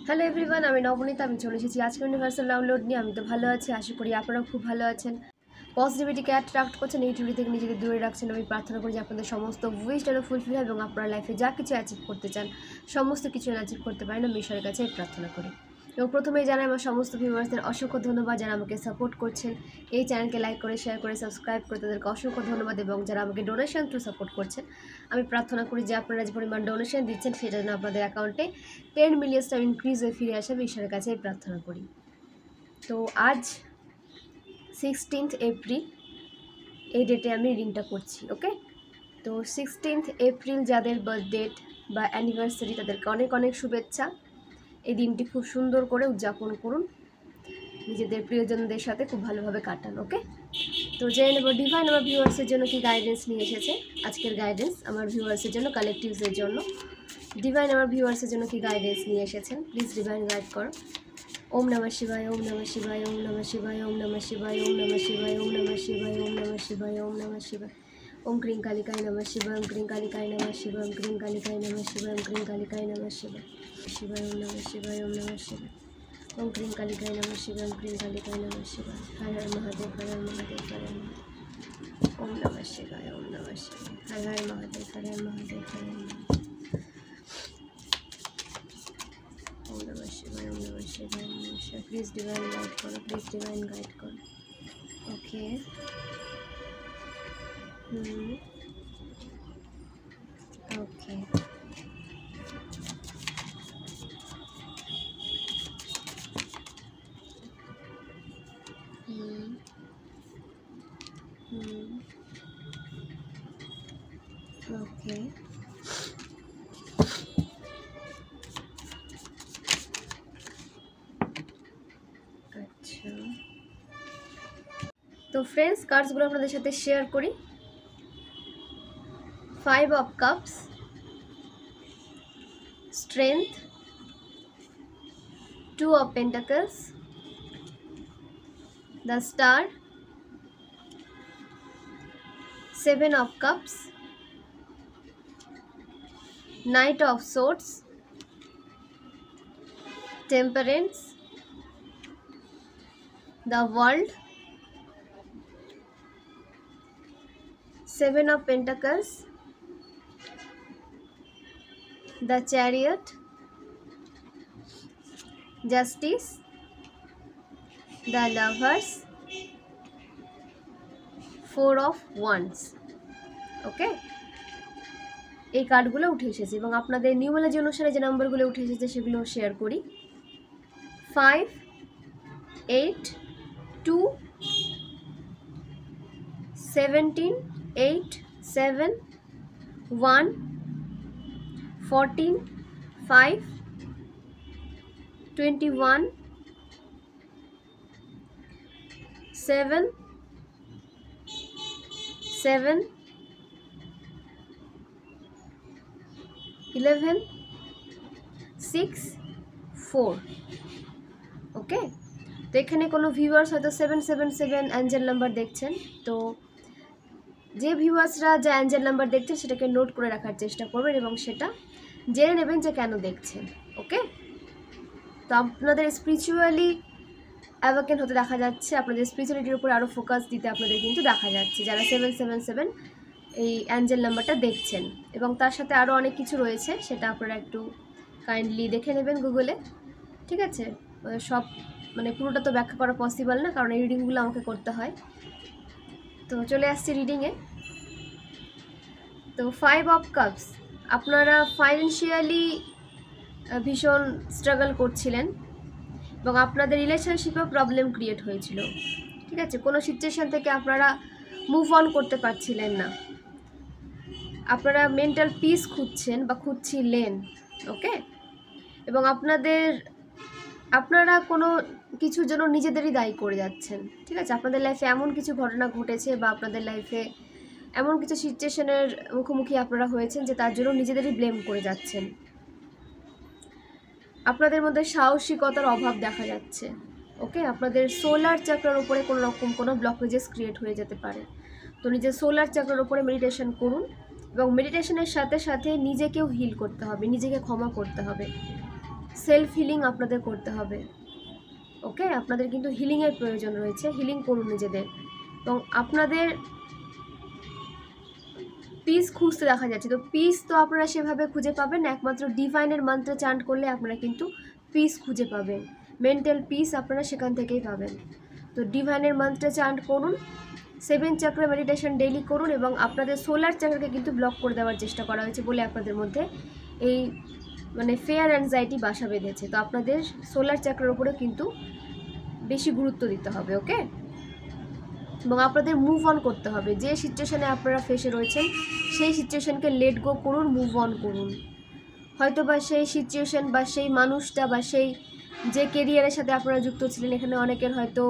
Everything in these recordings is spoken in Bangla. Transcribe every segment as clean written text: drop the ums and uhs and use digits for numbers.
হ্যালো এভরিওয়ান, আমি নবনীতা। আমি চলে এসেছি আজকে ইউনিভার্সাল ডাউনলোড নিয়ে। আমি তো ভালো আছি, আশা করি আপনারাও খুব ভালো আছেন। পজিটিভিটিকে অ্যাট্রাক্ট করছেন, নেগেটিভিটি থেকে নিজেদের দূরে রাখছেন। আমি প্রার্থনা করি যে আপনাদের সমস্ত উইশ যেন ফুলফিল হয় এবং আপনার লাইফে যা কিছু অ্যাচিভ করতে চান সমস্ত কিছু অ্যাচিভ করতে পারেন। আমি ঈশ্বরের কাছে প্রার্থনা করি এবং প্রথমেই জানাই আমার সমস্ত ভিউয়ার্সদের অসংখ্য ধন্যবাদ যারা আমাকে সাপোর্ট করছেন। এই চ্যানেলকে লাইক করে, শেয়ার করে, সাবস্ক্রাইব করে তাদেরকে অসংখ্য ধন্যবাদ। এবং যারা আমাকে ডোনেশন থ্রু সাপোর্ট করছেন, আমি প্রার্থনা করি যে আপনারা যে পরিমাণ ডোনেশন দিচ্ছেন সেটা যেন আপনাদের অ্যাকাউন্টে 10 মিলিয়ন টাইম ইনক্রিজ হয়ে ফিরে আসে। আমি ঈশ্বরের কাছে প্রার্থনা করি। তো আজ 16 এপ্রিল, এই ডেটে আমি রিডিংটা করছি। ওকে, তো 16 এপ্রিল যাদের বার্থডেট বা অ্যানিভার্সারি তাদেরকে অনেক অনেক শুভেচ্ছা। এই দিনটি খুব সুন্দর করে উদযাপন করুন, নিজেদের প্রিয়জনদের সাথে খুব ভালোভাবে কাটান। ওকে, তো জেনে নেব ডিভাইন আমার ভিউয়ার্সের জন্য কি গাইডেন্স নিয়ে এসেছে। আজকের গাইডেন্স আমার ভিউয়ার্সের জন্য, কালেকটিভসের জন্য ডিভাইন আমার ভিউয়ার্সের জন্য কি গাইডেন্স নিয়ে এসেছেন, প্লিজ ডিভাইন গাইড করো। ওম নমঃ শিবায়, ওম নমঃ শিবায়, ওম নমঃ শিবায়, ওম নমঃ শিবায়, ওম নমঃ শিবায়, ওম নমঃ শিবায়, ওম নমঃ শিবায়, ওম নমঃ শিবায়। ওম ক্রিং কালিকায় নমঃ শিবায়, ওম ক্রিং কালিকায় নমঃ শিবায়, ওম ক্রিং কালিকায় নমঃ শিবায়, ওম ক্রিং কালিকায় নমঃ শিবায়, শিবায় ওম নমঃ শিবায়, ওম নমঃ শিবায়, ওম ক্রিং কালিকায় নমঃ শিবায়, ওম ক্রিং কালিকায় নমঃ শিবায়। হর হর মহাদেব, হর হর মহাদেব, হর হর মহাদেব। ওম নমঃ শিবায়, ওম নমঃ শিবায়, হর হর মহাদেব, হর হর মহাদেব, হর হর মহাদেব। ओम नमः शिवाय, ओम नमः शिवाय, ओम नमः शिवाय। प्लीज डिवाइन गाइड करो, प्लीज डिवाइन गाइड करो। Okay, okay, okay. আচ্ছা, তো ফ্রেন্ডস কার্ডসগুলো আপনাদের সাথে শেয়ার করি। 5 of cups, strength, 2 of pentacles, the star, 7 of cups, knight of swords, temperance, the world, 7 of pentacles, the chariot, justice, the lovers, 4 of wands. ওকে, এই কার্ডগুলো উঠে এসেছে এবং আপনাদের নিউমোলজি অনুসারে যে নাম্বারগুলো উঠে এসেছে সেগুলো শেয়ার করি। 5, 8, 2, 17, 8, 7, 1, 14, 5, 21, 7, 7, 11, 6, 4। ওকে, তো এখানে কোনো ভিউয়ার্স হয়তো 777 অ্যাঞ্জেল নাম্বার দেখছেন, তো যে ভিউয়ার্সরা যে অ্যাঞ্জেল নাম্বার দেখছেন সেটাকে নোট করে রাখার চেষ্টা করবেন এবং সেটা জেনে নেবেন যে কেন দেখছেন। ওকে, তো আপনাদের স্পিরিচুয়ালি অ্যাওয়াকেন হতে দেখা যাচ্ছে, আপনাদের স্পিরিচুয়ালিটির উপর আরও ফোকাস দিতে আপনাদের কিন্তু দেখা যাচ্ছে যারা 777 এই অ্যাঞ্জেল নাম্বারটা দেখছেন। এবং তার সাথে আরও অনেক কিছু রয়েছে, সেটা আপনারা একটু কাইন্ডলি দেখে নেবেন গুগলে। ঠিক আছে, সব মানে পুরোটা তো ব্যাখ্যা করা পসিবল না, কারণ এই রিডিংগুলো আমাকে করতে হয়। তো চলে আসছি রিডিংয়ে। তো 5 অফ কাপস, আপনারা ফাইন্যান্সিয়ালি ভীষণ স্ট্রাগল করছিলেন এবং আপনাদের রিলেশনশিপেও প্রবলেম ক্রিয়েট হয়েছিল। ঠিক আছে, কোনো সিচুয়েশান থেকে আপনারা মুভ অন করতে পারছিলেন না, আপনারা মেন্টাল পিস খুঁজছেন বা খুঁজছিলেন। ওকে, এবং আপনারা কোনো কিছুর জন্য নিজেদেরই দায়ী করে যাচ্ছেন। ঠিক আছে, আপনাদের লাইফে এমন কিছু ঘটনা ঘটেছে বা আপনাদের লাইফে এমন কিছু সিচুয়েশনের মুখোমুখি আপনারা হয়েছেন যে তার জন্য নিজেদেরই ব্লেম করে যাচ্ছেন। আপনাদের মধ্যে সাহসিকতার অভাব দেখা যাচ্ছে। ওকে, আপনাদের সোলার চাকরার উপরে কোনো রকম কোনো ব্লকেজেস ক্রিয়েট হয়ে যেতে পারে। তো নিজের সোলার চাকরার উপরে মেডিটেশন করুন এবং মেডিটেশনের সাথে সাথে নিজেকেও হিল করতে হবে, নিজেকে ক্ষমা করতে হবে। সেলফ হিলিং আপনাদের করতে হবে। ওকে, আপনাদের কিন্তু হিলিংয়ের প্রয়োজন রয়েছে, হিলিং করুন নিজেদের। এবং আপনাদের পিস খুঁজতে দেখা যাচ্ছে, তো পিস তো আপনারা সেভাবে খুঁজে পাবেন না, একমাত্র ডিভাইনের মন্ত্র চান্ট করলে আপনারা কিন্তু পিস খুঁজে পাবেন, মেন্টাল পিস আপনারা সেখান থেকেই পাবেন। তো ডিভাইনের মন্ত্র চান্ট করুন, 7 চক্র মেডিটেশন ডেইলি করুন, এবং আপনাদের সোলার চক্রকে কিন্তু ব্লক করে দেওয়ার চেষ্টা করা হয়েছে বলে আপনাদের মধ্যে এই মানে ফেয়ার অ্যাংজাইটি বাসা বেঁধেছে। তো আপনাদের সোলার চক্রের উপরে কিন্তু বেশি গুরুত্ব দিতে হবে। ওকে, এবং আপনাদের মুভ অন করতে হবে, যে সিচুয়েশানে আপনারা ফেসে রয়েছেন সেই সিচুয়েশানকে লেট গো করুন, মুভ অন করুন। হয়তো বা সেই সিচুয়েশান বা সেই মানুষটা বা সেই যে কেরিয়ারের সাথে আপনারা যুক্ত ছিলেন, এখানে অনেকের হয়তো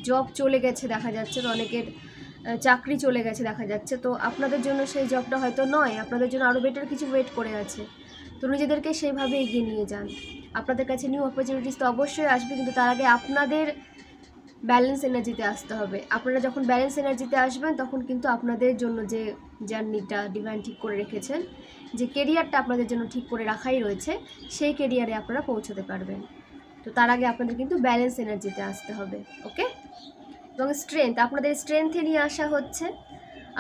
জব চলে গেছে দেখা যাচ্ছে, তো অনেকের চাকরি চলে গেছে দেখা যাচ্ছে, তো আপনাদের জন্য সেই জবটা হয়তো নয়, আপনাদের জন্য আরও বেটার কিছু ওয়েট করে আছে। তো নিজেদেরকে সেইভাবে এগিয়ে নিয়ে যান। আপনাদের কাছে নিউ অপরচুনিটিস তো অবশ্যই আসবে, কিন্তু তার আগে আপনাদের ব্যালেন্স এনার্জিতে আসতে হবে। আপনারা যখন ব্যালেন্স এনার্জিতে আসবেন তখন কিন্তু আপনাদের জন্য যে জার্নিটা ডিভাইন ঠিক করে রেখেছেন, যে কেরিয়ারটা আপনাদের জন্য ঠিক করে রাখাই রয়েছে, সেই কেরিয়ারে আপনারা পৌঁছতে পারবেন। তো তার আগে আপনাদের কিন্তু ব্যালেন্স এনার্জিতে আসতে হবে। ওকে, এবং স্ট্রেংথ, আপনাদের স্ট্রেংথে নিয়ে আসা হচ্ছে,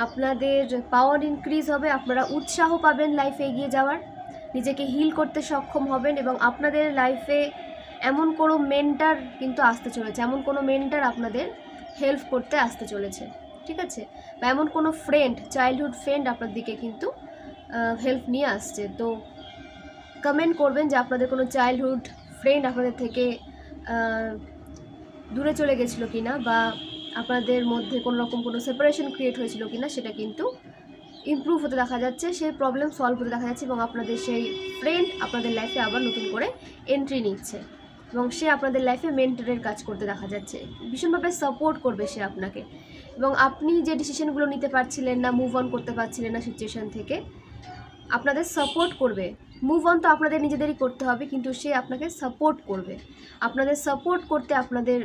আপনাদের পাওয়ার ইনক্রিজ হবে, আপনারা উৎসাহ পাবেন লাইফে এগিয়ে যাওয়ার, নিজেকে হিল করতে সক্ষম হবেন, এবং আপনাদের লাইফে এমন কোনো মেন্টার কিন্তু আসতে চলেছে, এমন কোনো মেন্টার আপনাদের হেল্প করতে আসতে চলেছে, ঠিক আছে, বা এমন কোনো ফ্রেন্ড, চাইল্ডহুড ফ্রেন্ড আপনার দিকে কিন্তু হেল্প নিয়ে আসছে। তো কমেন্ট করবেন যে আপনাদের কোনো চাইল্ডহুড ফ্রেন্ড আপনাদের থেকে দূরে চলে গেছিলো কিনা, বা আপনাদের মধ্যে কোনো রকম কোনো সেপারেশন ক্রিয়েট হয়েছিল কিনা, সেটা কিন্তু ইমপ্রুভ হতে দেখা যাচ্ছে, সেই প্রবলেম সলভ হতে দেখা যাচ্ছে, এবং আপনাদের সেই ফ্রেন্ড আপনাদের লাইফে আবার নতুন করে এন্ট্রি নিচ্ছে, এবং সে আপনাদের লাইফে মেন্টরের কাজ করতে দেখা যাচ্ছে, ভীষণভাবে সাপোর্ট করবে সে আপনাকে। এবং আপনি যে ডিসিশনগুলো নিতে পারছিলেন না, মুভ অন করতে পারছিলেন না সিচুয়েশান থেকে, আপনাদের সাপোর্ট করবে। মুভ অন তো আপনাদের নিজেদেরই করতে হবে, কিন্তু সে আপনাকে সাপোর্ট করবে। আপনাদের সাপোর্ট করতে আপনাদের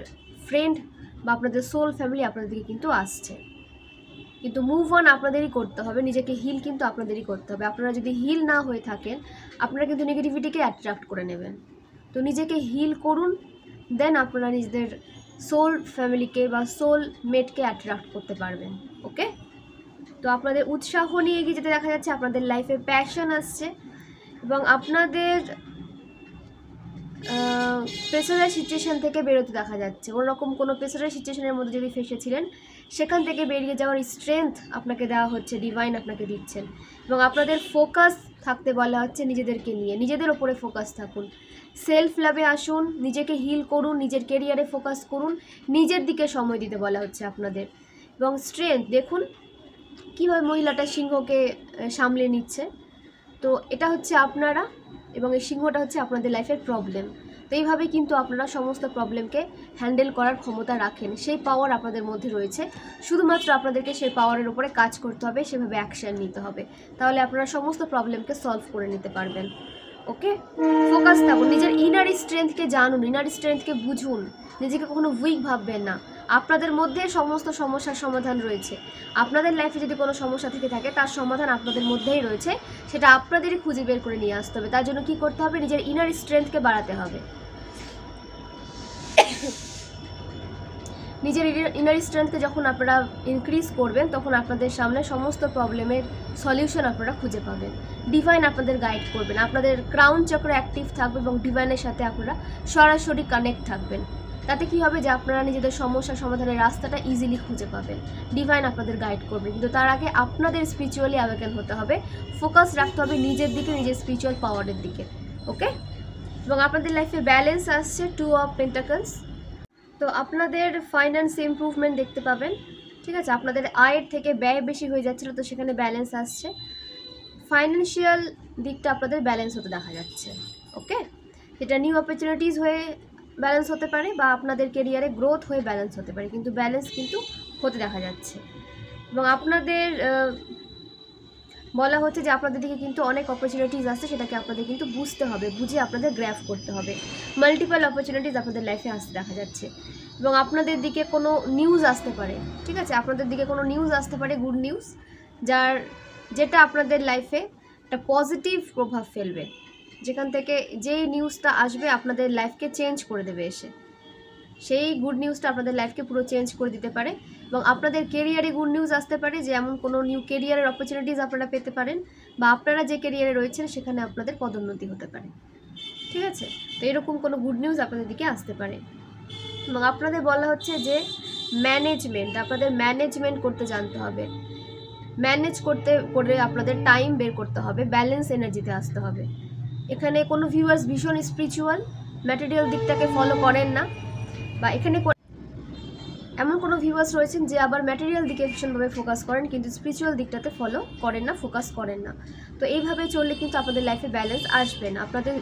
ফ্রেন্ড বা আপনাদের সোল ফ্যামিলি আপনাদের দিকে কিন্তু আসছে, কিন্তু মুভ অন আপনাদেরই করতে হবে, নিজেকে হিল কিন্তু আপনাদেরই করতে হবে। আপনারা যদি হিল না হয়ে থাকেন, আপনারা কিন্তু নেগেটিভিটিকে অ্যাট্রাক্ট করে নেবেন। তো নিজেকে হিল করুন, দেন আপনারা নিজেদের সোল ফ্যামিলিকে বা সোল মেটকে অ্যাট্রাক্ট করতে পারবেন। ওকে, তো আপনাদের উৎসাহ নিয়ে এগিয়ে যেতে দেখা যাচ্ছে, আপনাদের লাইফে প্যাশন আসছে, এবং আপনাদের প্রেসারের সিচুয়েশান থেকে বেরোতে দেখা যাচ্ছে। ওরকম কোনো প্রেসারের সিচুয়েশানের মধ্যে যদি ফেসেছিলেন, সেখান থেকে বেরিয়ে যাওয়ার স্ট্রেংথ আপনাকে দেওয়া হচ্ছে, ডিভাইন আপনাকে দিচ্ছেন। এবং আপনাদের ফোকাস থাকতে বলা হচ্ছে নিজেদেরকে নিয়ে, নিজেদের ওপরে ফোকাস থাকুন, সেলফ লাভে আসুন, নিজেকে হিল করুন, নিজের কেরিয়ারে ফোকাস করুন, নিজের দিকে সময় দিতে বলা হচ্ছে আপনাদের। এবং স্ট্রেংথ দেখুন কীভাবে মহিলাটা সিংহকে সামলে নিচ্ছে, তো এটা হচ্ছে আপনারা, এবং এই সিংহটা হচ্ছে আপনাদের লাইফের প্রবলেম। তো এইভাবে কিন্তু আপনারা সমস্ত প্রবলেমকে হ্যান্ডেল করার ক্ষমতা রাখেন, সেই পাওয়ার আপনাদের মধ্যে রয়েছে, শুধুমাত্র আপনাদেরকে সেই পাওয়ারের উপরে কাজ করতে হবে, সেভাবে অ্যাকশান নিতে হবে, তাহলে আপনারা সমস্ত প্রবলেমকে সলভ করে নিতে পারবেন। ওকে, ফোকাস থাকুন, নিজের ইনার স্ট্রেংথকে জানুন, ইনার স্ট্রেংথকে বুঝুন, নিজেকে কখনো উইক ভাববেন না। আপনাদের মধ্যে সমস্ত সমস্যার সমাধান রয়েছে, আপনাদের লাইফে যদি কোনো সমস্যা থেকে থাকে তার সমাধান আপনাদের মধ্যেই রয়েছে, সেটা আপনাদেরই খুঁজে বের করে নিয়ে আসতে হবে। তার জন্য কী করতে হবে, নিজের ইনার স্ট্রেংথকে বাড়াতে হবে। নিজের ইনার স্ট্রেংথকে যখন আপনারা ইনক্রিজ করবেন, তখন আপনাদের সামনে সমস্ত প্রবলেমের সলিউশন আপনারা খুঁজে পাবেন, ডিভাইন আপনাদের গাইড করবেন, আপনাদের ক্রাউন চক্র অ্যাক্টিভ থাকবে, এবং ডিভাইনের সাথে আপনারা সরাসরি কানেক্ট থাকবেন। তাতে কী হবে যে আপনারা নিজেদের সমস্যা সমাধানের রাস্তাটা ইজিলি খুঁজে পাবেন, ডিভাইন আপনাদের গাইড করবে। কিন্তু তার আগে আপনাদের স্পিরিচুয়ালি অ্যাওয়েকেন হতে হবে, ফোকাস রাখতে হবে নিজের দিকে, নিজের স্পিরিচুয়াল পাওয়ারের দিকে। ওকে, এবং আপনাদের লাইফে ব্যালেন্স আসছে, 2 অফ পেন্টাকলস। তো আপনাদের ফাইন্যান্স ইমপ্রুভমেন্ট দেখতে পাবেন, ঠিক আছে, আপনাদের আয়ের থেকে ব্যয় বেশি হয়ে যাচ্ছিলো, তো সেখানে ব্যালেন্স আসছে, ফাইন্যান্সিয়াল দিকটা আপনাদের ব্যালেন্স হতে দেখা যাচ্ছে। ওকে, এটা নিউ অপরচুনিটিস হয়ে ব্যালেন্স হতে পারে, বা আপনাদের কেরিয়ারে গ্রোথ হয়ে ব্যালেন্স হতে পারে, কিন্তু ব্যালেন্স কিন্তু হতে দেখা যাচ্ছে। এবং আপনাদের বলা হচ্ছে যে আপনাদের দিকে কিন্তু অনেক অপরচুনিটিস আসছে, সেটাকে আপনাদের কিন্তু বুঝতে হবে, বুঝে আপনাদের গ্র্যাব করতে হবে। মাল্টিপল অপরচুনিটিস আপনাদের লাইফে আসতে দেখা যাচ্ছে, এবং আপনাদের দিকে কোনো নিউজ আসতে পারে, ঠিক আছে, আপনাদের দিকে কোনো নিউজ আসতে পারে, গুড নিউজ, যেটা আপনাদের লাইফে একটা পজিটিভ প্রভাব ফেলবে। যেখান থেকে যেই নিউজটা আসবে আপনাদের লাইফকে চেঞ্জ করে দেবে এসে, সেই গুড নিউজটা আপনাদের লাইফকে পুরো চেঞ্জ করে দিতে পারে। এবং আপনাদের কেরিয়ারে গুড নিউজ আসতে পারে, যে এমন কোনো নিউ কেরিয়ারের অপরচুনিটিস আপনারা পেতে পারেন, বা আপনারা যে কেরিয়ারে রয়েছেন সেখানে আপনাদের পদোন্নতি হতে পারে। ঠিক আছে, তো এরকম কোনো গুড নিউজ আপনাদের দিকে আসতে পারে। এবং আপনাদের বলা হচ্ছে যে আপনাদের ম্যানেজমেন্ট করতে জানতে হবে, ম্যানেজ করে আপনাদের টাইম বের করতে হবে, ব্যালেন্স এনার্জিতে আসতে হবে। এখানে কোনো ভিউয়ার্স ভীষণ স্পিরিচুয়াল, ম্যাটেরিয়াল দিকটাকে ফলো করেন না, বা এখানে এমন কোনো ভিউয়ার্স রয়েছেন যে আবার ম্যাটেরিয়াল দিকে ভীষণভাবে ফোকাস করেন কিন্তু স্পিরিচুয়াল দিকটাতে ফলো করেন না, ফোকাস করেন না। তো এইভাবে চললে কিন্তু আপনাদের লাইফে ব্যালেন্স আসবে না। আপনাদের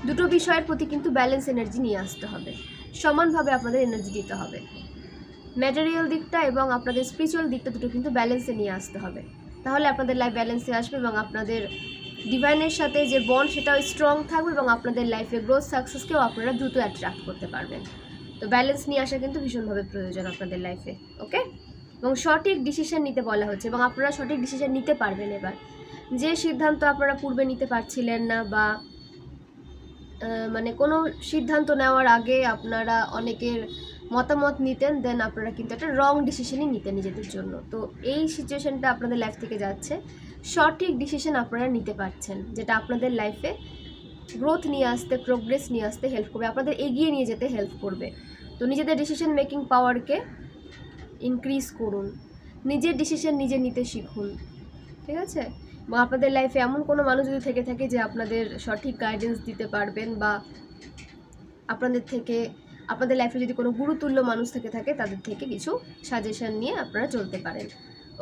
দুটো বিষয়ের প্রতি কিন্তু ব্যালেন্স এনার্জি নিয়ে আসতে হবে, সমানভাবে আপনাদের এনার্জি দিতে হবে। ম্যাটেরিয়াল দিকটা এবং আপনাদের স্পিরিচুয়াল দিকটা দুটো কিন্তু ব্যালেন্সে নিয়ে আসতে হবে, তাহলে আপনাদের লাইফ ব্যালেন্সে আসবে এবং আপনাদের ডিভাইনের সাথে যে বন্ড সেটাও স্ট্রং থাকবে এবং আপনাদের লাইফে গ্রোথ সাকসেসকেও আপনারা দ্রুত অ্যাট্রাক্ট করতে পারবেন। তো ব্যালেন্স নিয়ে আসা কিন্তু ভীষণভাবে প্রয়োজন আপনাদের লাইফে। ওকে, এবং সঠিক ডিসিশন নিতে বলা হচ্ছে এবং আপনারা সঠিক ডিসিশন নিতে পারবেন এবার। যে সিদ্ধান্ত আপনারা পূর্বে নিতে পারছিলেন না, বা মানে কোনো সিদ্ধান্ত নেওয়ার আগে আপনারা অনেকের মতামত নিতেন, দেন আপনারা কিন্তু একটা রং ডিসিশনই নিতেন নিজেদের জন্য। তো এই সিচুয়েশনটা আপনাদের লাইফ থেকে যাচ্ছে, সঠিক ডিসিশন আপনারা নিতে পারছেন, যেটা আপনাদের লাইফে গ্রোথ নিয়ে আসতে, প্রোগ্রেস নিয়ে আসতে হেল্প করবে, আপনাদের এগিয়ে নিয়ে যেতে হেল্প করবে। তো নিজেদের ডিসিশন মেকিং পাওয়ারকে ইনক্রিজ করুন, নিজের ডিসিশন নিজে নিতে শিখুন। ঠিক আছে, বা আপনাদের লাইফে এমন কোনো মানুষ যদি থেকে থাকে যে আপনাদের সঠিক গাইডেন্স দিতে পারবেন, বা আপনাদের লাইফে যদি কোনো গুরুতুল্য মানুষ থেকে থাকে তাদের থেকে কিছু সাজেশন নিয়ে আপনারা চলতে পারেন।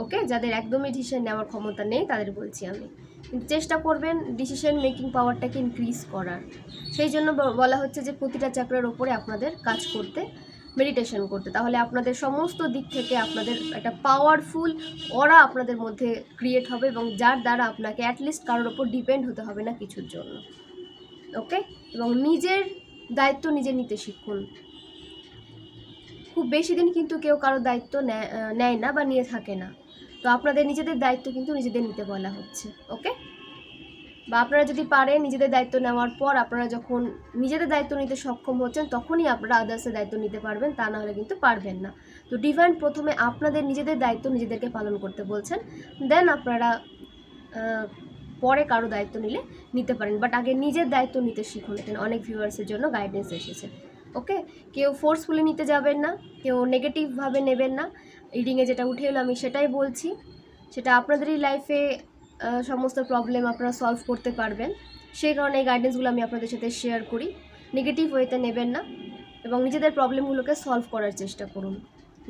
ওকে, যাদের একদমই ডিসিশন নেওয়ার ক্ষমতা নেই তাদের বলছি আমি, কিন্তু চেষ্টা করবেন ডিসিশন মেকিং পাওয়ারটাকে ইনক্রিজ করার। সেই জন্য বলা হচ্ছে যে প্রতিটা চ্যাপ্টারের ওপরে আপনাদের কাজ করতে, মেডিটেশন করতে, তাহলে আপনাদের সমস্ত দিক থেকে আপনাদের একটা পাওয়ারফুল অরা আপনাদের মধ্যে ক্রিয়েট হবে এবং যার দ্বারা আপনাকে অ্যাটলিস্ট কারোর ওপর ডিপেন্ড হতে হবে না কিছুর জন্য। ওকে, এবং নিজের দায়িত্ব নিজে নিতে শিখুন। খুব বেশি দিন কিন্তু কেউ কারোর দায়িত্ব নেয় না বা নিয়ে থাকে না, তো আপনাদের নিজেদের দায়িত্ব কিন্তু নিজেদের নিতে বলা হচ্ছে। ওকে, বা আপনারা যদি পারেন নিজেদের দায়িত্ব নেওয়ার পর আপনারা যখন নিজেদের দায়িত্ব নিতে সক্ষম হচ্ছেন তখনই আপনারা আদার্সের দায়িত্ব নিতে পারবেন, তা না হলে কিন্তু পারবেন না। তো ডিভাইন প্রথমে আপনাদের নিজেদের দায়িত্ব নিজেদেরকে পালন করতে বলছেন, দেন আপনারা পরে কারো দায়িত্ব নিতে পারেন, বাট আগে নিজের দায়িত্ব নিতে শিখুন। এখানে অনেক ভিউয়ার্সের জন্য গাইডেন্স এসেছে। ওকে, কেউ ফোর্সফুলি নিতে যাবেন না, কেউ নেগেটিভভাবে নেবেন না। রিডিংয়ে যেটা উঠে এলো আমি সেটাই বলছি, সেটা আপনাদেরই লাইফে সমস্ত প্রবলেম আপনারা সলভ করতে পারবেন, সেই কারণে এই গাইডেন্সগুলো আমি আপনাদের সাথে শেয়ার করি। নেগেটিভ ওয়েতে নেবেন না এবং নিজেদের প্রবলেমগুলোকে সলভ করার চেষ্টা করুন।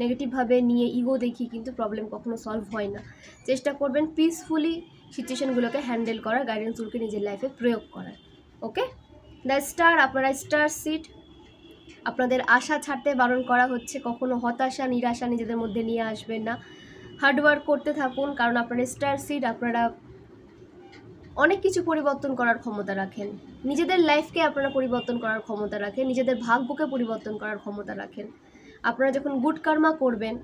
নেগেটিভভাবে নিয়ে ইগো দেখিয়ে কিন্তু প্রবলেম কখনো সলভ হয় না। চেষ্টা করবেন পিসফুলি সিচুয়েশনগুলোকে হ্যান্ডেল করার, গাইডেন্সগুলোকে নিজের লাইফে প্রয়োগ করার। ওকে, দ্য স্টার, আপনারা স্টার সিড, আপনাদের আশা ছাড়তে বারণ করা হচ্ছে, কখনো হতাশা নিরাশা নিজেদের মধ্যে নিয়ে আসবেন না, হার্ডওয়ার্ক করতে থাকুন, কারণ আপনারা স্টার সিড, আপনারা অনেক কিছু পরিবর্তন করার ক্ষমতা রাখেন, নিজেদের লাইফকে আপনারা পরিবর্তন করার ক্ষমতা রাখেন, নিজেদের ভাগ্যকে পরিবর্তন করার ক্ষমতা রাখেন। আপনারা যখন গুড কর্মা করবেন,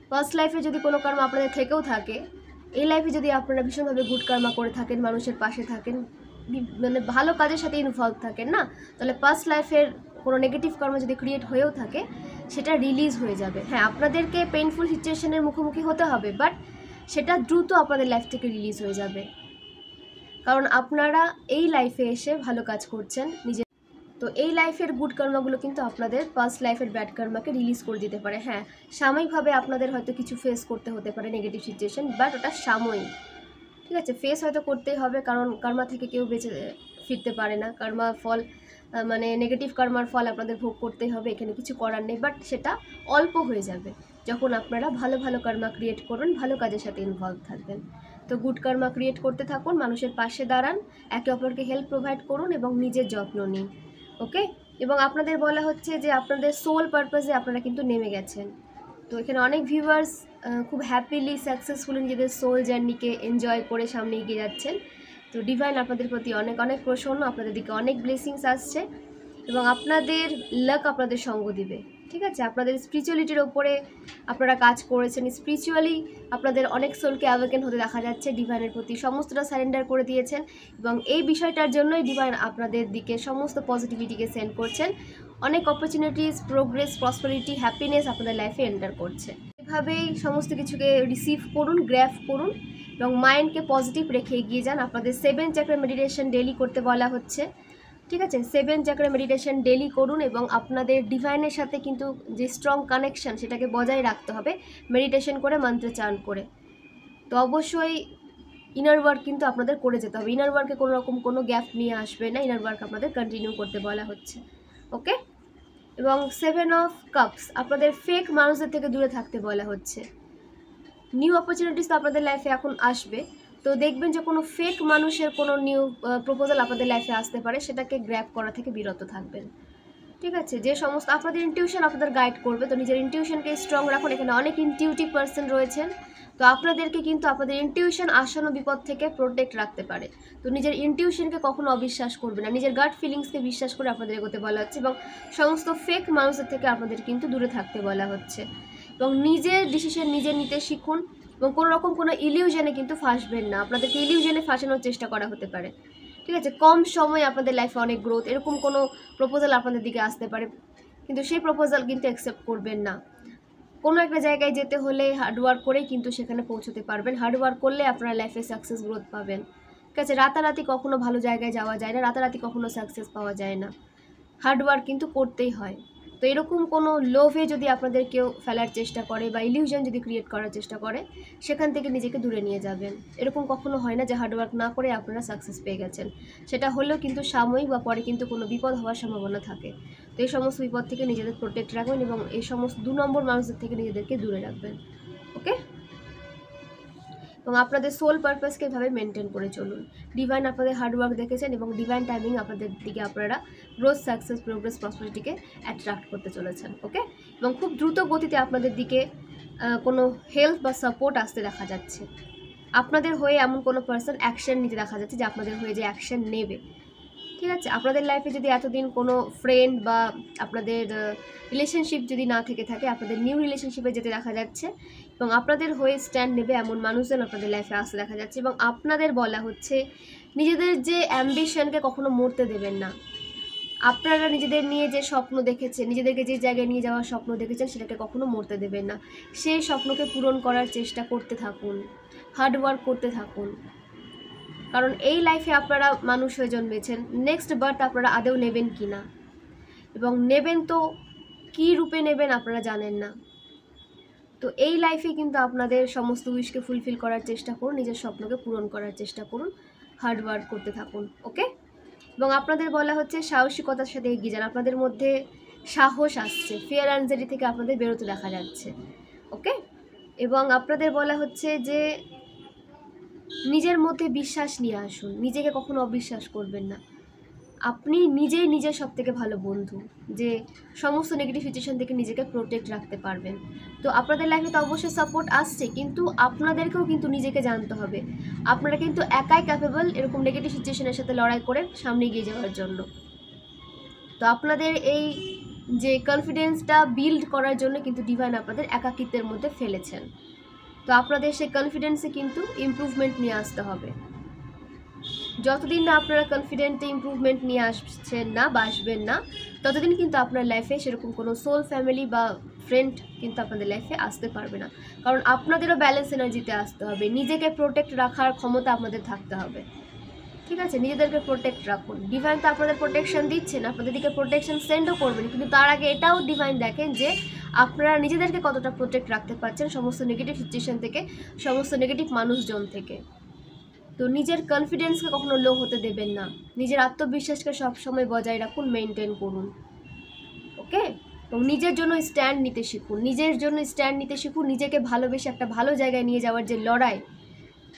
ফার্স্ট লাইফে যদি কোনো কর্ম আপনাদের থেকেও থাকে, এই লাইফে যদি আপনারা ভীষণভাবে গুড কর্মা করে থাকেন, মানুষের পাশে থাকেন, মানে ভালো কাজের সাথে ইনভলভ থাকেন না, তাহলে পাস্ট লাইফের কোনো নেগেটিভ কর্ম যদি ক্রিয়েট হয়েও থাকে সেটা রিলিজ হয়ে যাবে। হ্যাঁ, আপনাদেরকে পেইনফুল সিচুয়েশনের মুখোমুখি হতে হবে, বাট সেটা দ্রুত আপনাদের লাইফ থেকে রিলিজ হয়ে যাবে, কারণ আপনারা এই লাইফে এসে ভালো কাজ করছেন নিজে। তো এই লাইফের গুড কর্মগুলো কিন্তু আপনাদের পাস্ট লাইফের ব্যাড কর্মাকে রিলিজ করে দিতে পারে। হ্যাঁ, সাময়িকভাবে আপনাদের হয়তো কিছু ফেস করতে হতে পারে নেগেটিভ সিচুয়েশন, বাট ওটা সাময়িক। ঠিক আছে, ফেস হয়তো করতেই হবে, কারণ কর্মা থেকে কেউ বেঁচে ফিরতে পারে না, কর্মা ফল মানে নেগেটিভ কর্মার ফল আপনাদের ভোগ করতেই হবে, এখানে কিছু করার নেই, বাট সেটা অল্প হয়ে যাবে যখন আপনারা ভালো ভালো কর্মা ক্রিয়েট করবেন, ভালো কাজের সাথে ইনভলভ থাকবেন। তো গুড কর্মা ক্রিয়েট করতে থাকুন, মানুষের পাশে দাঁড়ান, একে অপরকে হেল্প প্রোভাইড করুন এবং নিজের যত্ন নিন। ওকে, এবং আপনাদের বলা হচ্ছে যে আপনাদের সোল পারপাসে আপনারা কিন্তু নেমে গেছেন। তো এখানে অনেক ভিউয়ার্স খুব হ্যাপিলি সাকসেসফুলি নিজেদের সোল জার্নিকে এনজয় করে সামনে এগিয়ে যাচ্ছেন। তো ডিভাইন আপনাদের প্রতি অনেক অনেক প্রসন্ন, আপনাদের দিকে অনেক ব্লেসিংস আসছে এবং আপনাদের লাক আপনাদের সঙ্গ দিবে। ঠিক আছে, আপনাদের স্পিরিচুয়ালিটির ওপরে আপনারা কাজ করেছেন, স্পিরিচুয়ালি আপনাদের অনেক সোলকে অ্যাওয়েকেন হতে দেখা যাচ্ছে, ডিভাইনের প্রতি সমস্তটা সারেন্ডার করে দিয়েছেন এবং এই বিষয়টার জন্যই ডিভাইন আপনাদের দিকে সমস্ত পজিটিভিটিকে সেন্ড করছেন। অনেক অপরচুনিটিস, প্রোগ্রেস, প্রসপারিটি, হ্যাপিনেস আপনাদের লাইফে এন্টার করছে। এভাবেই সমস্ত কিছুকে রিসিভ করুন, গ্র্যাব করুন এবং মাইন্ডকে পজিটিভ রেখে এগিয়ে যান। আপনাদের 7 চাকরা মেডিটেশন ডেইলি করতে বলা হচ্ছে, ঠিক আছে? 7 চাকরা মেডিটেশন ডেইলি করুন এবং আপনাদের ডিভাইনের সাথে কিন্তু যে স্ট্রং কানেকশন সেটাকে বজায় রাখতে হবে মেডিটেশন করে, মন্ত্র চান করে। তো অবশ্যই ইনার ওয়ার্ক কিন্তু আপনাদের করে যেতে হবে। ইনার ওয়ার্কে কোনো রকম কোনো গ্যাপ নিয়ে আসবে না, ইনার ওয়ার্ক আপনাদের কন্টিনিউ করতে বলা হচ্ছে, ওকে? এবং 7 অফ কাপস আপনাদের ফেক মানুষদের থেকে দূরে থাকতে বলা হচ্ছে। নিউ অপরচুনিটিস তো আপনাদের লাইফে এখন আসবে, তো দেখবেন যে কোনো ফেক মানুষের কোনো নিউ প্রপোজাল আপনাদের লাইফে আসতে পারে, সেটাকে গ্র্যাব করা থেকে বিরত থাকবেন, ঠিক আছে? যে সমস্ত আপনাদের ইনটিউশন আপনাদের গাইড করবে, তো নিজের ইনটিউশনকে স্ট্রং রাখুন। এখানে অনেক ইনটিউটিভ পার্সন রয়েছেন, তো আপনাদেরকে কিন্তু আপনাদের ইনটিউশন আসন্ন বিপদ থেকে প্রোটেক্ট রাখতে পারে। তো নিজের ইনটিউশনকে কখনো অবিশ্বাস করবে না, নিজের গাট ফিলিংসকে বিশ্বাস করে আপনাদের এগোতে বলা হচ্ছে এবং সমস্ত ফেক মানুষের থেকে আপনাদের কিন্তু দূরে থাকতে বলা হচ্ছে এবং নিজের ডিসিশন নিজে নিতে শিখুন এবং কোনো রকম কোনো ইলিউশনে কিন্তু ফাঁসবেন না। আপনাদেরকে ইলিউশনে ফাঁসানোর চেষ্টা করা হতে পারে, ঠিক আছে? কম সময়ে আপনাদের লাইফে অনেক গ্রোথ, এরকম কোনো প্রপোজাল আপনাদের দিকে আসতে পারে, কিন্তু সেই প্রপোজাল কিন্তু অ্যাকসেপ্ট করবেন না। কোনো একটা জায়গায় যেতে হলে হার্ডওয়ার্ক করেই কিন্তু সেখানে পৌঁছতে পারবেন। হার্ডওয়ার্ক করলে আপনারা লাইফে সাকসেস গ্রোথ পাবেন, ঠিক আছে? রাতারাতি কখনো ভালো জায়গায় যাওয়া যায় না, রাতারাতি কখনো সাকসেস পাওয়া যায় না, হার্ডওয়ার্ক কিন্তু করতেই হয়। তো এরকম কোনো লোভে যদি আপনাদের কেউ ফেলার চেষ্টা করে বা ইলিউশন যদি ক্রিয়েট করার চেষ্টা করে, সেখান থেকে নিজেকে দূরে নিয়ে যাবেন। এরকম কখনো হয় না যে হার্ডওয়ার্ক না করে আপনারা সাকসেস পেয়ে গেছেন, সেটা হলেও কিন্তু সাময়িক বা পরে কিন্তু কোনো বিপদ হওয়ার সম্ভাবনা থাকে। তো এই সমস্ত বিপদ থেকে নিজেদের প্রোটেক্ট রাখবেন এবং এই সমস্ত 2 নম্বর মানুষদের থেকে নিজেদেরকে দূরে রাখবেন, ওকে? এবং আপনাদের সোল পারপাসকে এভাবে মেনটেন করে চলুন। ডিভাইন আপনাদের হার্ডওয়ার্ক দেখেছেন এবং ডিভাইন টাইমিং আপনাদের দিকে আপনারা গ্রোথ, সাকসেস, প্রোগ্রেস, প্রসপারিটিকে অ্যাট্রাক্ট করতে চলেছেন, ওকে? এবং খুব দ্রুত গতিতে আপনাদের দিকে কোনো হেল্প বা সাপোর্ট আসতে দেখা যাচ্ছে। আপনাদের হয়ে এমন কোনো পার্সন অ্যাকশন নিতে দেখা যাচ্ছে যে আপনাদের হয়ে যে অ্যাকশন নেবে, ঠিক আছে? আপনাদের লাইফে যদি এতদিন কোনো ফ্রেন্ড বা আপনাদের রিলেশনশিপ যদি না থেকে থাকে, আপনাদের নিউ রিলেশনশিপে যেতে দেখা যাচ্ছে এবং আপনাদের হয়ে স্ট্যান্ড নেবে এমন মানুষজন আপনাদের লাইফে আসতে দেখা যাচ্ছে এবং আপনাদের বলা হচ্ছে নিজেদের যে অ্যাম্বিশনকে কখনো মরতে দেবেন না। আপনারা নিজেদের নিয়ে যে স্বপ্ন দেখেছেন, নিজেদেরকে যে জায়গায় নিয়ে যাওয়ার স্বপ্ন দেখেছেন, সেটাকে কখনো মরতে দেবেন না। সেই স্বপ্নকে পূরণ করার চেষ্টা করতে থাকুন, হার্ডওয়ার্ক করতে থাকুন, কারণ এই লাইফে আপনারা মানুষ হয়ে জন্মেছেন, নেক্সট বার্থ আপনারা আদৌ নেবেন কি না এবং নেবেন তো কী রূপে নেবেন আপনারা জানেন না। তো এই লাইফে কিন্তু আপনাদের সমস্ত উইশকে ফুলফিল করার চেষ্টা করুন, নিজের স্বপ্নকে পূরণ করার চেষ্টা করুন, হার্ডওয়ার্ক করতে থাকুন, ওকে? এবং আপনাদের বলা হচ্ছে সাহসিকতার সাথে এগিয়ে যান। আপনাদের মধ্যে সাহস আসছে, ফিয়ার অ্যাংজাইটি থেকে আপনাদের বেরোতে দেখা যাচ্ছে, ওকে? এবং আপনাদের বলা হচ্ছে যে নিজের মধ্যে বিশ্বাস নিয়ে আসুন, নিজেকে কখনো অবিশ্বাস করবেন না। আপনি নিজেই নিজের সবথেকে ভালো বন্ধু, যে সমস্ত নেগেটিভ সিচুয়েশন থেকে নিজেকে প্রোটেক্ট রাখতে পারবেন। তো আপনাদের লাইফে তো অবশ্যই সাপোর্ট আসছে, কিন্তু আপনাদেরকেও কিন্তু নিজেকে জানতে হবে আপনারা কিন্তু একাই ক্যাপেবল এরকম নেগেটিভ সিচুয়েশনের সাথে লড়াই করে সামনে এগিয়ে যাওয়ার জন্য। তো আপনাদের এই যে কনফিডেন্সটা বিল্ড করার জন্য কিন্তু ডিভাইন আপনাদের একাকিত্বের মধ্যে ফেলেছেন। তো আপনাদের সেই কনফিডেন্সে কিন্তু ইমপ্রুভমেন্ট নিয়ে আসতে হবে। যতদিন না আপনারা কনফিডেন্টে ইমপ্রুভমেন্ট নিয়ে আসছেন না বা আসবেন না, ততদিন কিন্তু আপনার লাইফে সেরকম কোনো সোল ফ্যামিলি বা ফ্রেন্ড কিন্তু আপনাদের লাইফে আসতে পারবে না, কারণ আপনাদেরও ব্যালেন্স এনার্জিতে আসতে হবে, নিজেকে প্রোটেক্ট রাখার ক্ষমতা আপনাদের থাকতে হবে, ঠিক আছে? নিজেদেরকে প্রোটেক্ট রাখুন। ডিভাইন তো আপনাদের প্রোটেকশন দিচ্ছেন, আপনাদের দিকে প্রোটেকশন সেন্ডও করবেন, কিন্তু তার আগে এটাও ডিভাইন দেখেন যে আপনারা নিজেদেরকে কতটা প্রোটেক্ট রাখতে পারছেন সমস্ত নেগেটিভ সিচুয়েশন থেকে, সমস্ত নেগেটিভ মানুষজন থেকে। তো নিজের কনফিডেন্সকে কখনো লো হতে দেবেন না, নিজের আত্মবিশ্বাসকে সবসময় বজায় রাখুন, মেনটেন করুন, ওকে? এবং নিজের জন্য স্ট্যান্ড নিতে শিখুন, নিজের জন্য স্ট্যান্ড নিতে শিখুন, নিজেকে ভালোবেসে একটা ভালো জায়গায় নিয়ে যাওয়ার যে লড়াই,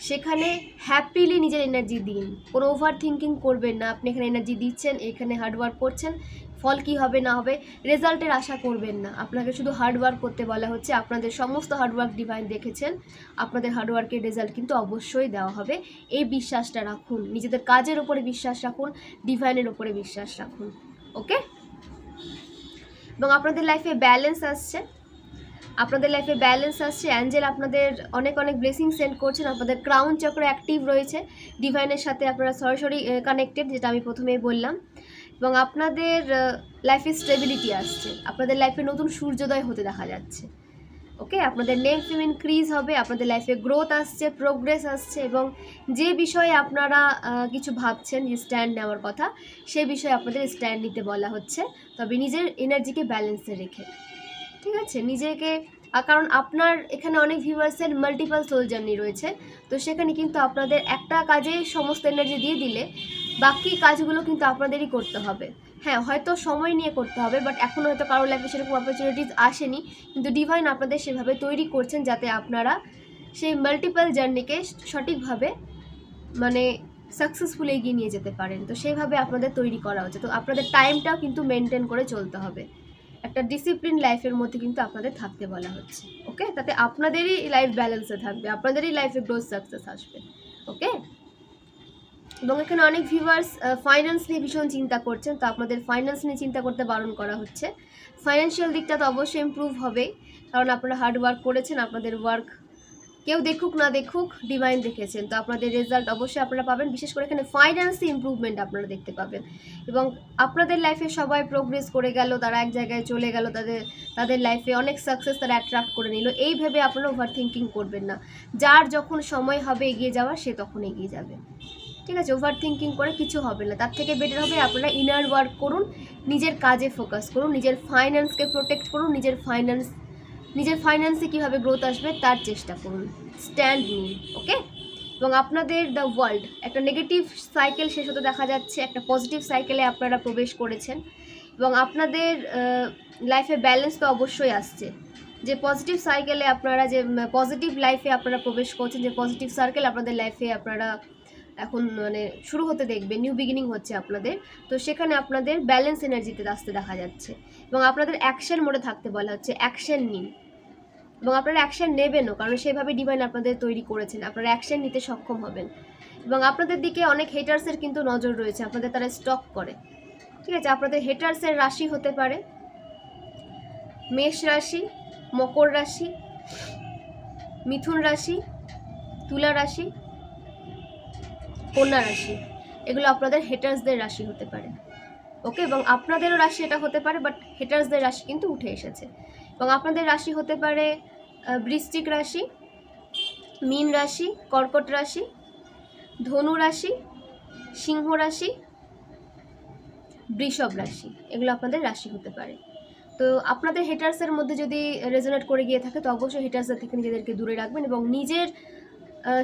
সেখানে হ্যাপিলি নিজের এনার্জি দিন, কোনো ওভার থিঙ্কিং করবেন না। আপনি এখানে এনার্জি দিচ্ছেন, এখানে হার্ডওয়ার্ক করছেন, ফল কি হবে না হবে রেজাল্টের আশা করবেন না, আপনাকে শুধু হার্ডওয়ার্ক করতে বলা হচ্ছে। আপনাদের সমস্ত হার্ডওয়ার্ক ডিভাইন দেখেছেন, আপনাদের হার্ডওয়ার্কের রেজাল্ট কিন্তু অবশ্যই দেওয়া হবে, এই বিশ্বাসটা রাখুন। নিজেদের কাজের ওপরে বিশ্বাস রাখুন, ডিভাইনের ওপরে বিশ্বাস রাখুন, ওকে? এবং আপনাদের লাইফে ব্যালেন্স আসছে, আপনাদের লাইফে ব্যালেন্স আসছে। অ্যাঞ্জেল আপনাদের অনেক অনেক ব্লেসিং সেন্ড করছেন। আপনাদের ক্রাউন চক্র অ্যাক্টিভ রয়েছে, ডিভাইনের সাথে আপনারা সরাসরি কানেক্টেড, যেটা আমি প্রথমেই বললাম। এবং আপনাদের লাইফে স্টেবিলিটি আসছে, আপনাদের লাইফে নতুন সূর্যোদয় হতে দেখা যাচ্ছে। ওকে, আপনাদের নেম ফেম ইনক্রিজ হবে, আপনাদের লাইফে গ্রোথ আসছে, প্রোগ্রেস আসছে। এবং যে বিষয়ে আপনারা কিছু ভাবছেন যে স্ট্যান্ড নেওয়ার কথা, সে বিষয়ে আপনাদের স্ট্যান্ড নিতে বলা হচ্ছে, তবে নিজের এনার্জিকে ব্যালেন্সে রেখে। ঠিক আছে, নিজেকে, কারণ আপনার এখানে অনেক ভিউয়ার্সের মাল্টিপল সোল জার্নি রয়েছে, তো সেখানে কিন্তু আপনাদের একটা কাজে সমস্ত এনার্জি দিয়ে দিলে বাকি কাজগুলো কিন্তু আপনাদেরই করতে হবে। হ্যাঁ, হয়তো সময় নিয়ে করতে হবে, বাট এখন হয়তো কারোর লাইফে সেরকম অপরচুনিটিস আসেনি, কিন্তু ডিভাইন আপনাদের সেভাবে তৈরি করছেন যাতে আপনারা সেই মাল্টিপল জার্নিকে সঠিকভাবে মানে সাকসেসফুল এগিয়ে নিয়ে যেতে পারেন। তো সেইভাবে আপনাদের তৈরি করা হচ্ছে। তো আপনাদের টাইমটাও কিন্তু মেনটেন করে চলতে হবে, একটা ডিসিপ্লিন লাইফের মধ্যে কিন্তু আপনাদের থাকতে বলা হচ্ছে। ওকে, তাতে আপনাদেরই লাইফ ব্যালেন্সে থাকবে, আপনাদেরই লাইফে গ্রোথ সাকসেস আসবে। ওকে, এবং এখানে অনেক ভিউয়ার্স ফাইন্যান্স নিয়ে ভীষণ চিন্তা করছেন, তো আপনাদের ফাইন্যান্স নিয়ে চিন্তা করতে বারণ করা হচ্ছে। ফাইন্যান্সিয়াল দিকটা তো অবশ্যই ইমপ্রুভ হবে, কারণ আপনারা হার্ড ওয়ার্ক করেছেন, আপনাদের ওয়ার্ক কেউ দেখুক না দেখুক ডিভাইন দেখেছেন, তো আপনাদের রেজাল্ট অবশ্যই আপনারা পাবেন। বিশেষ করে এখানে ফাইন্যান্সে ইমপ্রুভমেন্ট আপনারা দেখতে পাবেন। এবং আপনাদের লাইফে সবাই প্রোগ্রেস করে গেল, তারা এক জায়গায় চলে গেল, তাদের লাইফে অনেক সাকসেস তারা অ্যাট্রাক্ট করে নিল, এই ভেবে আপনারা ওভার থিঙ্কিং করবেন না। যার যখন সময় হবে এগিয়ে যাওয়ার, সে তখন এগিয়ে যাবে। ঠিক আছে, ওভার থিঙ্কিং করে কিছু হবে না, তার থেকে বেটার হবে আপনারা ইনার ওয়ার্ক করুন, নিজের কাজে ফোকাস করুন, নিজের ফাইন্যান্সকে প্রোটেক্ট করুন, নিজের ফাইন্যান্সে কীভাবে গ্রোথ আসবে তার চেষ্টা করুন, স্ট্যান্ড নিন। ওকে, এবং আপনাদের দ্য ওয়ার্ল্ড একটা নেগেটিভ সাইকেল শেষ হতে দেখা যাচ্ছে, একটা পজিটিভ সাইকেলে আপনারা প্রবেশ করেছেন। এবং আপনাদের লাইফে ব্যালেন্স তো অবশ্যই আসছে, যে পজিটিভ সাইকেলে আপনারা, যে পজিটিভ লাইফে আপনারা প্রবেশ করছেন, যে পজিটিভ সার্কেল আপনাদের লাইফে আপনারা এখন মানে শুরু হতে দেখবে, নিউ বিগিনিং হচ্ছে আপনাদের, তো সেখানে আপনাদের ব্যালেন্স এনার্জিতে আসতে দেখা যাচ্ছে। এবং আপনাদের অ্যাকশন মোডে থাকতে বলা হচ্ছে, অ্যাকশন নিন, এবং আপনারা অ্যাকশন নেবেনও, কারণ সেভাবে ডিভাইন আপনাদের তৈরি করেছেন, আপনারা অ্যাকশন নিতে সক্ষম হবেন। এবং আপনাদের দিকে অনেক হেটার্সের কিন্তু নজর রয়েছে, আপনাদের তারা স্টক করে। ঠিক আছে, আপনাদের হেটার্সের রাশি হতে পারে মেষ রাশি, মকর রাশি, মিথুন রাশি, তুলা রাশি, কন্যা রাশি, এগুলো আপনাদের হেটার্সদের রাশি হতে পারে। ওকে, এবং আপনাদেরও রাশি এটা হতে পারে, বাট হেটার্সদের রাশি কিন্তু উঠে এসেছে। এবং আপনাদের রাশি হতে পারে বৃশ্চিক রাশি, মীন রাশি, কর্কট রাশি, ধনু রাশি, সিংহ রাশি, বৃষভ রাশি, এগুলো আপনাদের রাশি হতে পারে। তো আপনাদের হেটার্সের মধ্যে যদি রেজোনেট করে গিয়ে থাকে, তো অবশ্যই হেটার্সদের থেকে নিজেদেরকে দূরে রাখবেন। এবং নিজের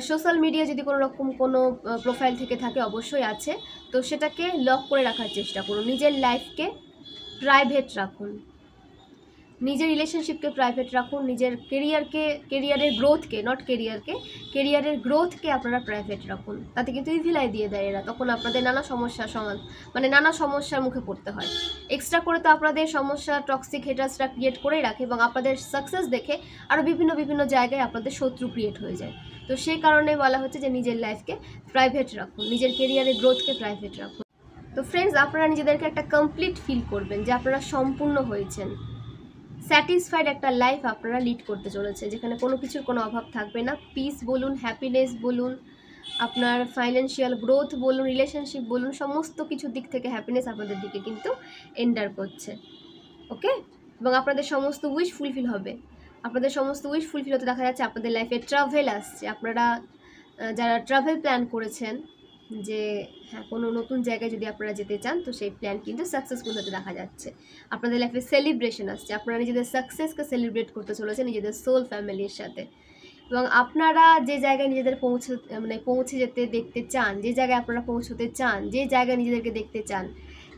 সোশ্যাল মিডিয়া যদি কোনো রকম কোনো প্রোফাইল থেকে থাকে, অবশ্যই আছে, তো সেটাকে লক করে রাখার চেষ্টা করুন। নিজের লাইফকে প্রাইভেট রাখুন, নিজের রিলেশনশিপকে প্রাইভেট রাখুন, নিজের কেরিয়ারের গ্রোথকে, নট কেরিয়ারের গ্রোথকে আপনারা প্রাইভেট রাখুন। তাতে কিন্তু ইভিল আই দিয়ে দেয় এরা, তখন আপনাদের নানা সমস্যার মুখে পড়তে হয়। এক্সট্রা করে তো আপনাদের সমস্যা টক্সিক হেটার্সরা ক্রিয়েট করেই রাখে, এবং আপনাদের সাকসেস দেখে আরও বিভিন্ন জায়গায় আপনাদের শত্রু ক্রিয়েট হয়ে যায়। তো সেই কারণে বলা হচ্ছে যে নিজের লাইফকে প্রাইভেট রাখুন, নিজের কেরিয়ারের গ্রোথকে প্রাইভেট রাখুন। তো ফ্রেন্ডস, আপনারা নিজেদেরকে একটা কমপ্লিট ফিল করবেন যে আপনারা সম্পূর্ণ হয়েছেন, স্যাটিসফাইড একটা লাইফ আপনারা লিড করতে চলেছে, যেখানে কোনো কিছুর কোনো অভাব থাকবে না। পিস বলুন, হ্যাপিনেস বলুন, আপনার ফাইন্যান্সিয়াল গ্রোথ বলুন, রিলেশনশিপ বলুন, সমস্ত কিছুর দিক থেকে হ্যাপিনেস আপনাদের দিকে কিন্তু এন্টার করছে। ওকে, এবং আপনাদের সমস্ত উইশ ফুলফিল হবে, আপনাদের সমস্ত উইশ ফুলফিল হতে দেখা যাচ্ছে। আপনাদের লাইফে ট্রাভেল আসছে, আপনারা যারা ট্রাভেল প্ল্যান করেছেন, যে হ্যাঁ কোনো নতুন জায়গায় যদি আপনারা যেতে চান, তো সেই প্ল্যান কিন্তু সাকসেসফুল হতে দেখা যাচ্ছে। আপনাদের লাইফে সেলিব্রেশন আসছে, আপনারা নিজেদের সাকসেসকে সেলিব্রেট করতে চলেছেন নিজেদের সোল ফ্যামিলির সাথে। এবং আপনারা যে জায়গায় নিজেদের পৌঁছে যেতে দেখতে চান, যে জায়গায় আপনারা পৌঁছতে চান, যে জায়গায় নিজেদেরকে দেখতে চান,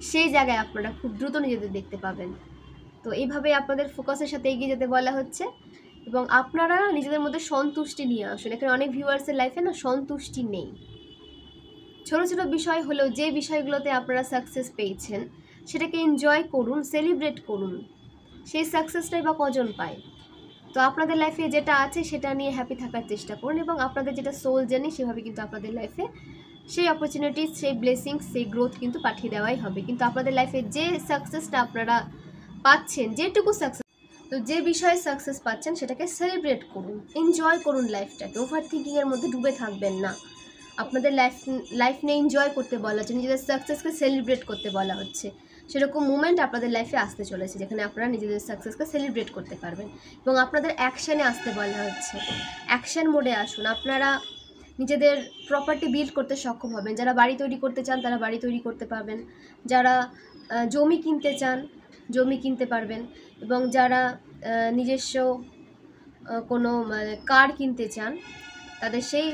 সেই জায়গায় আপনারা খুব দ্রুত নিজেদের দেখতে পাবেন। তো এইভাবে আপনাদের ফোকাসের সাথে এগিয়ে যেতে বলা হচ্ছে। এবং আপনারা নিজেদের মধ্যে সন্তুষ্টি নিয়ে আসুন। এখানে অনেক ভিউয়ার্সের লাইফে না সন্তুষ্টি নেই, ছোটো ছোটো বিষয় হলেও যে বিষয়গুলোতে আপনারা সাকসেস পেয়েছেন সেটাকে এনজয় করুন, সেলিব্রেট করুন। সেই সাকসেসটাই বা কজন পায়? তো আপনাদের লাইফে যেটা আছে সেটা নিয়ে হ্যাপি থাকার চেষ্টা করুন, এবং আপনাদের যেটা সোল জার্নি সেভাবে কিন্তু আপনাদের লাইফে সেই অপরচুনিটিস, সেই ব্লেসিংস, সেই গ্রোথ কিন্তু পাঠিয়ে দেওয়াই হবে। কিন্তু আপনাদের লাইফে যে সাকসেসটা আপনারা পাচ্ছেন, যেটুকু সাকসেস, তো যে বিষয়ে সাকসেস পাচ্ছেন সেটাকে সেলিব্রেট করুন, এনজয় করুন লাইফটাকে। ওভার থিঙ্কিংয়ের মধ্যে ডুবে থাকবেন না। আপনাদের লাইফ নিয়ে এনজয় করতে বলা হচ্ছে, নিজেদের সাকসেসকে সেলিব্রেট করতে বলা হচ্ছে। সেরকম মুমেন্ট আপনাদের লাইফে আসতে চলেছে যেখানে আপনারা নিজেদের সাকসেসকে সেলিব্রেট করতে পারবেন এবং আপনাদের অ্যাকশানে আসতে বলা হচ্ছে। অ্যাকশান মোডে আসুন। আপনারা নিজেদের প্রপার্টি বিল্ড করতে সক্ষম হবেন। যারা বাড়ি তৈরি করতে চান তারা বাড়ি তৈরি করতে পারবেন, যারা জমি কিনতে চান জমি কিনতে পারবেন, এবং যারা নিজস্ব কোনো কার কিনতে চান তাদের সেই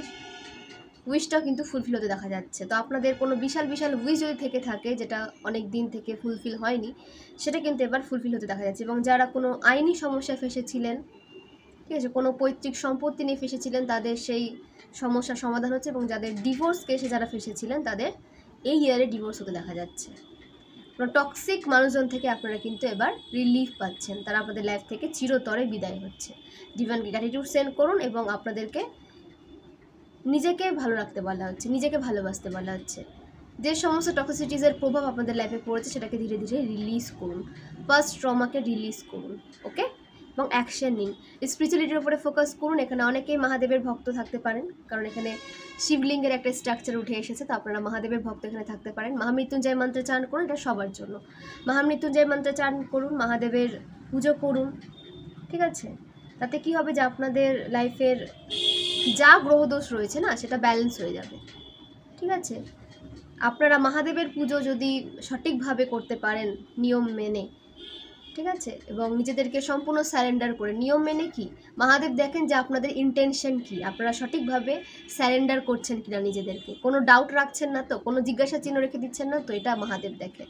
উইশটাও কিন্তু ফুলফিল হতে দেখা যাচ্ছে। তো আপনাদের কোনো বিশাল বিশাল উইশ যদি থেকে থাকে যেটা অনেক দিন থেকে ফুলফিল হয়নি, সেটা কিন্তু এবার ফুলফিল হতে দেখা যাচ্ছে। এবং যারা কোনো আইনি সমস্যায় ফেসেছিলেন, ঠিক আছে, কোনো পৈতৃক সম্পত্তি নিয়ে ফেসেছিলেন, তাদের সেই সমস্যার সমাধান হচ্ছে। এবং যাদের ডিভোর্স কেসে যারা ফেসেছিলেন তাদের এই ইয়ারে ডিভোর্স হতে দেখা যাচ্ছে। কোনো টক্সিক মানুষজন থেকে আপনারা কিন্তু এবার রিলিফ পাচ্ছেন, তারা আপনাদের লাইফ থেকে চিরতরে বিদায় হচ্ছে। ডিভাইনকে গ্র্যাটিটিউড সেন্ড করুন এবং আপনাদেরকে নিজেকে ভালো রাখতে বলা হচ্ছে, নিজেকে ভালোবাসতে বলা হচ্ছে। যে সমস্ত টক্সিসিটিসের প্রভাব আপনাদের লাইফে পড়েছে সেটাকে ধীরে ধীরে রিলিজ করুন, ফার্স্ট ট্রমাকে রিলিজ করুন, ওকে। এবং অ্যাকশন নিন, স্পিরিচুয়ালিটির উপরে ফোকাস করুন। এখানে অনেকেই মহাদেবের ভক্ত থাকতে পারেন, কারণ এখানে শিবলিঙ্গের একটা স্ট্রাকচার উঠে এসেছে, তো আপনারা মহাদেবের ভক্ত এখানে থাকতে পারেন। মহামৃত্যুঞ্জয় মন্ত্র চান করুন, এটা সবার জন্য। মহামৃত্যুঞ্জয় মন্ত্র চান করুন, মহাদেবের পুজো করুন, ঠিক আছে। তাতে কি হবে যে আপনাদের লাইফের যা গ্রহদোষ রয়েছে না সেটা ব্যালেন্স হয়ে যাবে, ঠিক আছে। আপনারা মহাদেবের পুজো যদি সঠিকভাবে করতে পারেন নিয়ম মেনে, ঠিক আছে, এবং নিজেদেরকে সম্পূর্ণ স্যারেন্ডার করে, নিয়ম মেনে কি মহাদেব দেখেন যে আপনাদের ইন্টেনশন কি, আপনারা সঠিকভাবে স্যারেন্ডার করছেন কিনা, নিজেদেরকে কোনো ডাউট রাখছেন না তো, কোনো জিজ্ঞাসা চিহ্ন রেখে দিচ্ছেন না তো, এটা মহাদেব দেখে।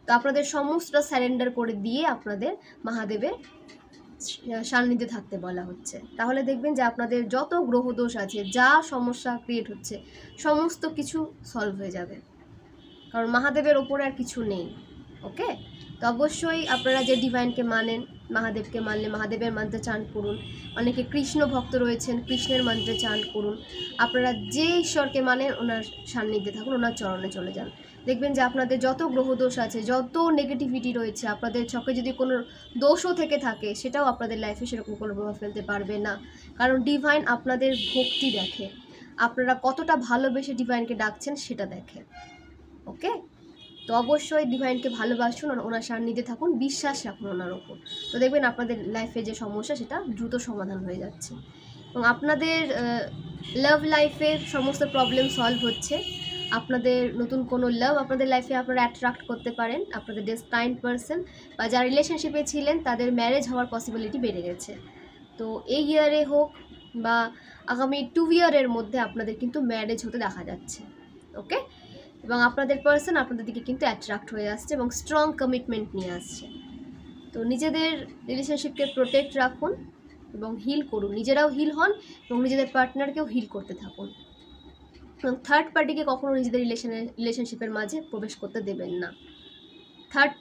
তো আপনাদের সমস্ত স্যারেন্ডার করে দিয়ে আপনাদের মহাদেবের সান্নিধ্যে থাকতে বলা হচ্ছে। তাহলে দেখবেন যে আপনাদের যত গ্রহদোষ আছে, যা সমস্যা ক্রিয়েট হচ্ছে, সমস্ত কিছু সলভ হয়ে যাবে, কারণ মহাদেবের ওপরে আর কিছু নেই, ওকে। তো অবশ্যই আপনারা যে ডিভাইনকে মানেন, মহাদেবকে মানলে মহাদেবের মন্ত্রে চান করুন। অনেকে কৃষ্ণ ভক্ত রয়েছেন, কৃষ্ণের মন্ত্রে চান করুন। আপনারা যে ঈশ্বরকে মানেন ওনার সান্নিধ্যে থাকুন, ওনার চরণে চলে যান। দেখবেন যে আপনাদের যত গ্রহদোষ আছে, যত নেগেটিভিটি রয়েছে, আপনাদের ছকে যদি কোনো দোষও থেকে থাকে, সেটাও আপনাদের লাইফে সেরকম কোনো প্রভাব ফেলতে পারবে না, কারণ ডিভাইন আপনাদের ভক্তি দেখে, আপনারা কতটা ভালোবেসে ডিভাইনকে ডাকছেন সেটা দেখে, ওকে। তো অবশ্যই ডিভাইনকে ভালোবাসুন, ওনার সান্নিধ্যে থাকুন, বিশ্বাস রাখুন ওনার ওপর। তো দেখবেন আপনাদের লাইফে যে সমস্যা সেটা দ্রুত সমাধান হয়ে যাচ্ছে এবং আপনাদের লাভ লাইফের সমস্ত প্রবলেম সলভ হচ্ছে। আপনাদের নতুন কোনো লাভ আপনাদের লাইফে আপনারা অ্যাট্রাক্ট করতে পারেন, আপনাদের ডেস্টাইন্ড পারসন বা যারা রিলেশনশিপে ছিলেন তাদের ম্যারেজ হওয়ার পসিবিলিটি বেড়ে গেছে। তো এই ইয়ারে হোক বা আগামী 2 ইয়ারের মধ্যে আপনাদের কিন্তু ম্যারেজ হতে দেখা যাচ্ছে, ওকে। এবং আপনাদের পারসন আপনাদের দিকে কিন্তু অ্যাট্রাক্ট হয়ে আসছে এবং স্ট্রং কমিটমেন্ট নিয়ে আসছে। তো নিজেদের রিলেশনশিপকে প্রোটেক্ট রাখুন এবং হিল করুন, নিজেরাও হিল হন এবং নিজেদের পার্টনারকেও হিল করতে থাকুন। এবং থার্ড পার্টিকে কখনো নিজেদের রিলেশনশিপের মাঝে প্রবেশ করতে দেবেন না। থার্ড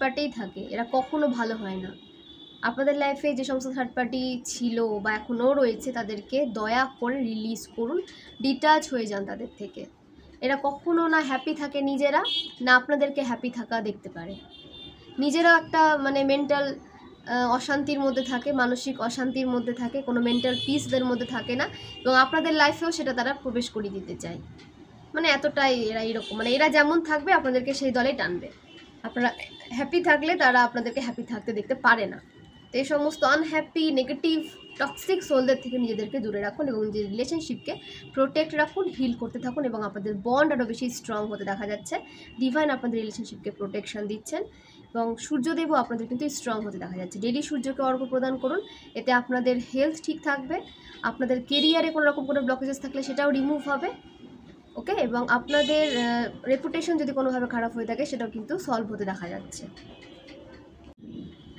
পার্টিই থাকে, এরা কখনো ভালো হয় না। আপনাদের লাইফে যে সমস্ত থার্ড পার্টি ছিল বা এখনও রয়েছে তাদেরকে দয়া করে রিলিজ করুন, ডিটাচ হয়ে যান তাদের থেকে। এরা কখনো না হ্যাপি থাকে নিজেরা, না আপনাদেরকে হ্যাপি থাকা দেখতে পারে। নিজেরা একটা মেন্টাল অশান্তির মধ্যে থাকে, মানসিক অশান্তির মধ্যে থাকে, কোনো মেন্টাল পিসদের মধ্যে থাকে না এবং আপনাদের লাইফেও সেটা তারা প্রবেশ করিয়ে দিতে চায়। এতটাই এরা এরকম, এরা যেমন থাকবে আপনাদেরকে সেই দলেই টানবে। আপনারা হ্যাপি থাকলে তারা আপনাদেরকে হ্যাপি থাকতে দেখতে পারে না। তো এই সমস্ত আনহ্যাপি, নেগেটিভ, টক্সিক সোলদের থেকে নিজেদেরকে দূরে রাখুন এবং নিজের রিলেশনশিপকে প্রোটেক্ট রাখুন, হিল করতে থাকুন এবং আপনাদের বন্ড আরও বেশি স্ট্রং হতে দেখা যাচ্ছে। ডিভাইন আপনাদের রিলেশনশিপকে প্রোটেকশন দিচ্ছেন এবং সূর্যদেবও আপনাদের কিন্তু স্ট্রং হতে দেখা যাচ্ছে। ডেলি সূর্যকে অর্ঘ্য প্রদান করুন, এতে আপনাদের হেলথ ঠিক থাকবে, আপনাদের কেরিয়ারে কোনো রকম কোনো ব্লকেজেস থাকলে সেটাও রিমুভ হবে, ওকে। এবং আপনাদের রেপুটেশন যদি কোনোভাবে খারাপ হয়ে থাকে সেটাও কিন্তু সলভ হতে দেখা যাচ্ছে।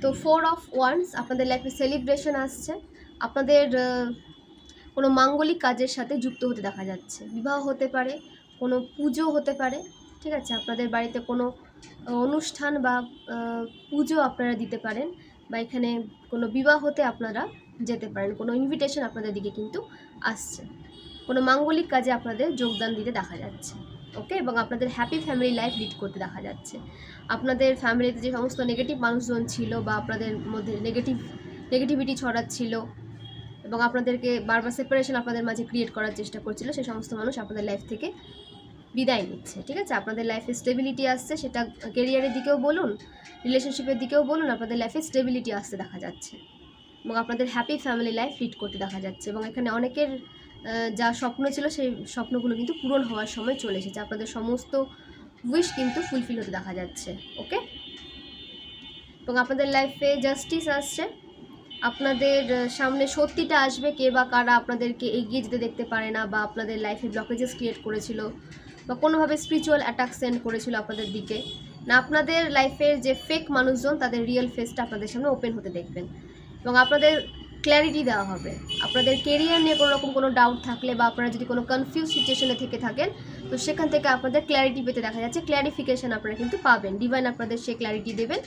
তো 4 অফ ওয়ান্ডস আপনাদের লাইফে সেলিব্রেশন আসছে, আপনাদের কোনো মাঙ্গলিক কাজের সাথে যুক্ত হতে দেখা যাচ্ছে। বিবাহ হতে পারে, কোনো পুজো হতে পারে, ঠিক আছে। আপনাদের বাড়িতে কোনো অনুষ্ঠান বা পুজো আপনারা দিতে পারেন বা এখানে কোনো বিবাহতে আপনারা যেতে পারেন, কোনো ইনভিটেশন আপনাদের দিকে কিন্তু আসছে, কোনো মাঙ্গলিক কাজে আপনাদের যোগদান দিতে দেখা যাচ্ছে। ওকে, এবং আপনাদের হ্যাপি ফ্যামিলি লাইফ লিড করতে দেখা যাচ্ছে। আপনাদের ফ্যামিলিতে যে সমস্ত নেগেটিভ মানুষজন ছিল বা আপনাদের মধ্যে নেগেটিভিটি ছড়াচ্ছিল এবং আপনাদেরকে বারবার সেপারেশন আপনাদের মাঝে ক্রিয়েট করার চেষ্টা করছিল, সেই সমস্ত মানুষ আপনাদের লাইফ থেকে বিদায় নিচ্ছে। ঠিক আছে, আপনাদের লাইফে স্টেবিলিটি আসছে, সেটা কেরিয়ারের দিকেও বলুন, রিলেশনশিপের দিকেও বলুন, আপনাদের লাইফে স্টেবিলিটি আসতে দেখা যাচ্ছে এবং আপনাদের হ্যাপি ফ্যামিলি লাইফ লিড করতে দেখা যাচ্ছে। এবং এখানে অনেকের যা স্বপ্ন ছিল সেই স্বপ্নগুলো কিন্তু পূরণ হওয়ার সময় চলে এসেছে, আপনাদের সমস্ত উইশ কিন্তু ফুলফিল হতে দেখা যাচ্ছে। ওকে, এবং আপনাদের লাইফে জাস্টিস আসছে, আপনাদের সামনে সত্যিটা আসবে, কে বা কারা আপনাদেরকে এগিয়ে যেতে দেখতে পারে না বা আপনাদের লাইফে ব্লকেজেস ক্রিয়েট করেছিল বা কোনোভাবে স্পিরিচুয়াল অ্যাটাক সেন্ড করেছিল আপনাদের দিকে, না আপনাদের লাইফের যে ফেক মানুষজন তাদের রিয়েল ফেসটা আপনাদের সামনে ওপেন হতে দেখবেন এবং আপনাদের ক্ল্যারিটি দেওয়া হবে। আপনাদের কেরিয়ার নিয়ে কোনো রকম কোনো ডাউট থাকলে বা আপনারা যদি কোনো কনফিউজ সিচুয়েশনে থেকে থাকেন, তো সেখান থেকে আপনাদের ক্ল্যারিটি পেতে দেখা যাচ্ছে, ক্ল্যারিফিকেশান আপনারা কিন্তু পাবেন, ডিভাইন আপনাদের সে ক্ল্যারিটি দেবেন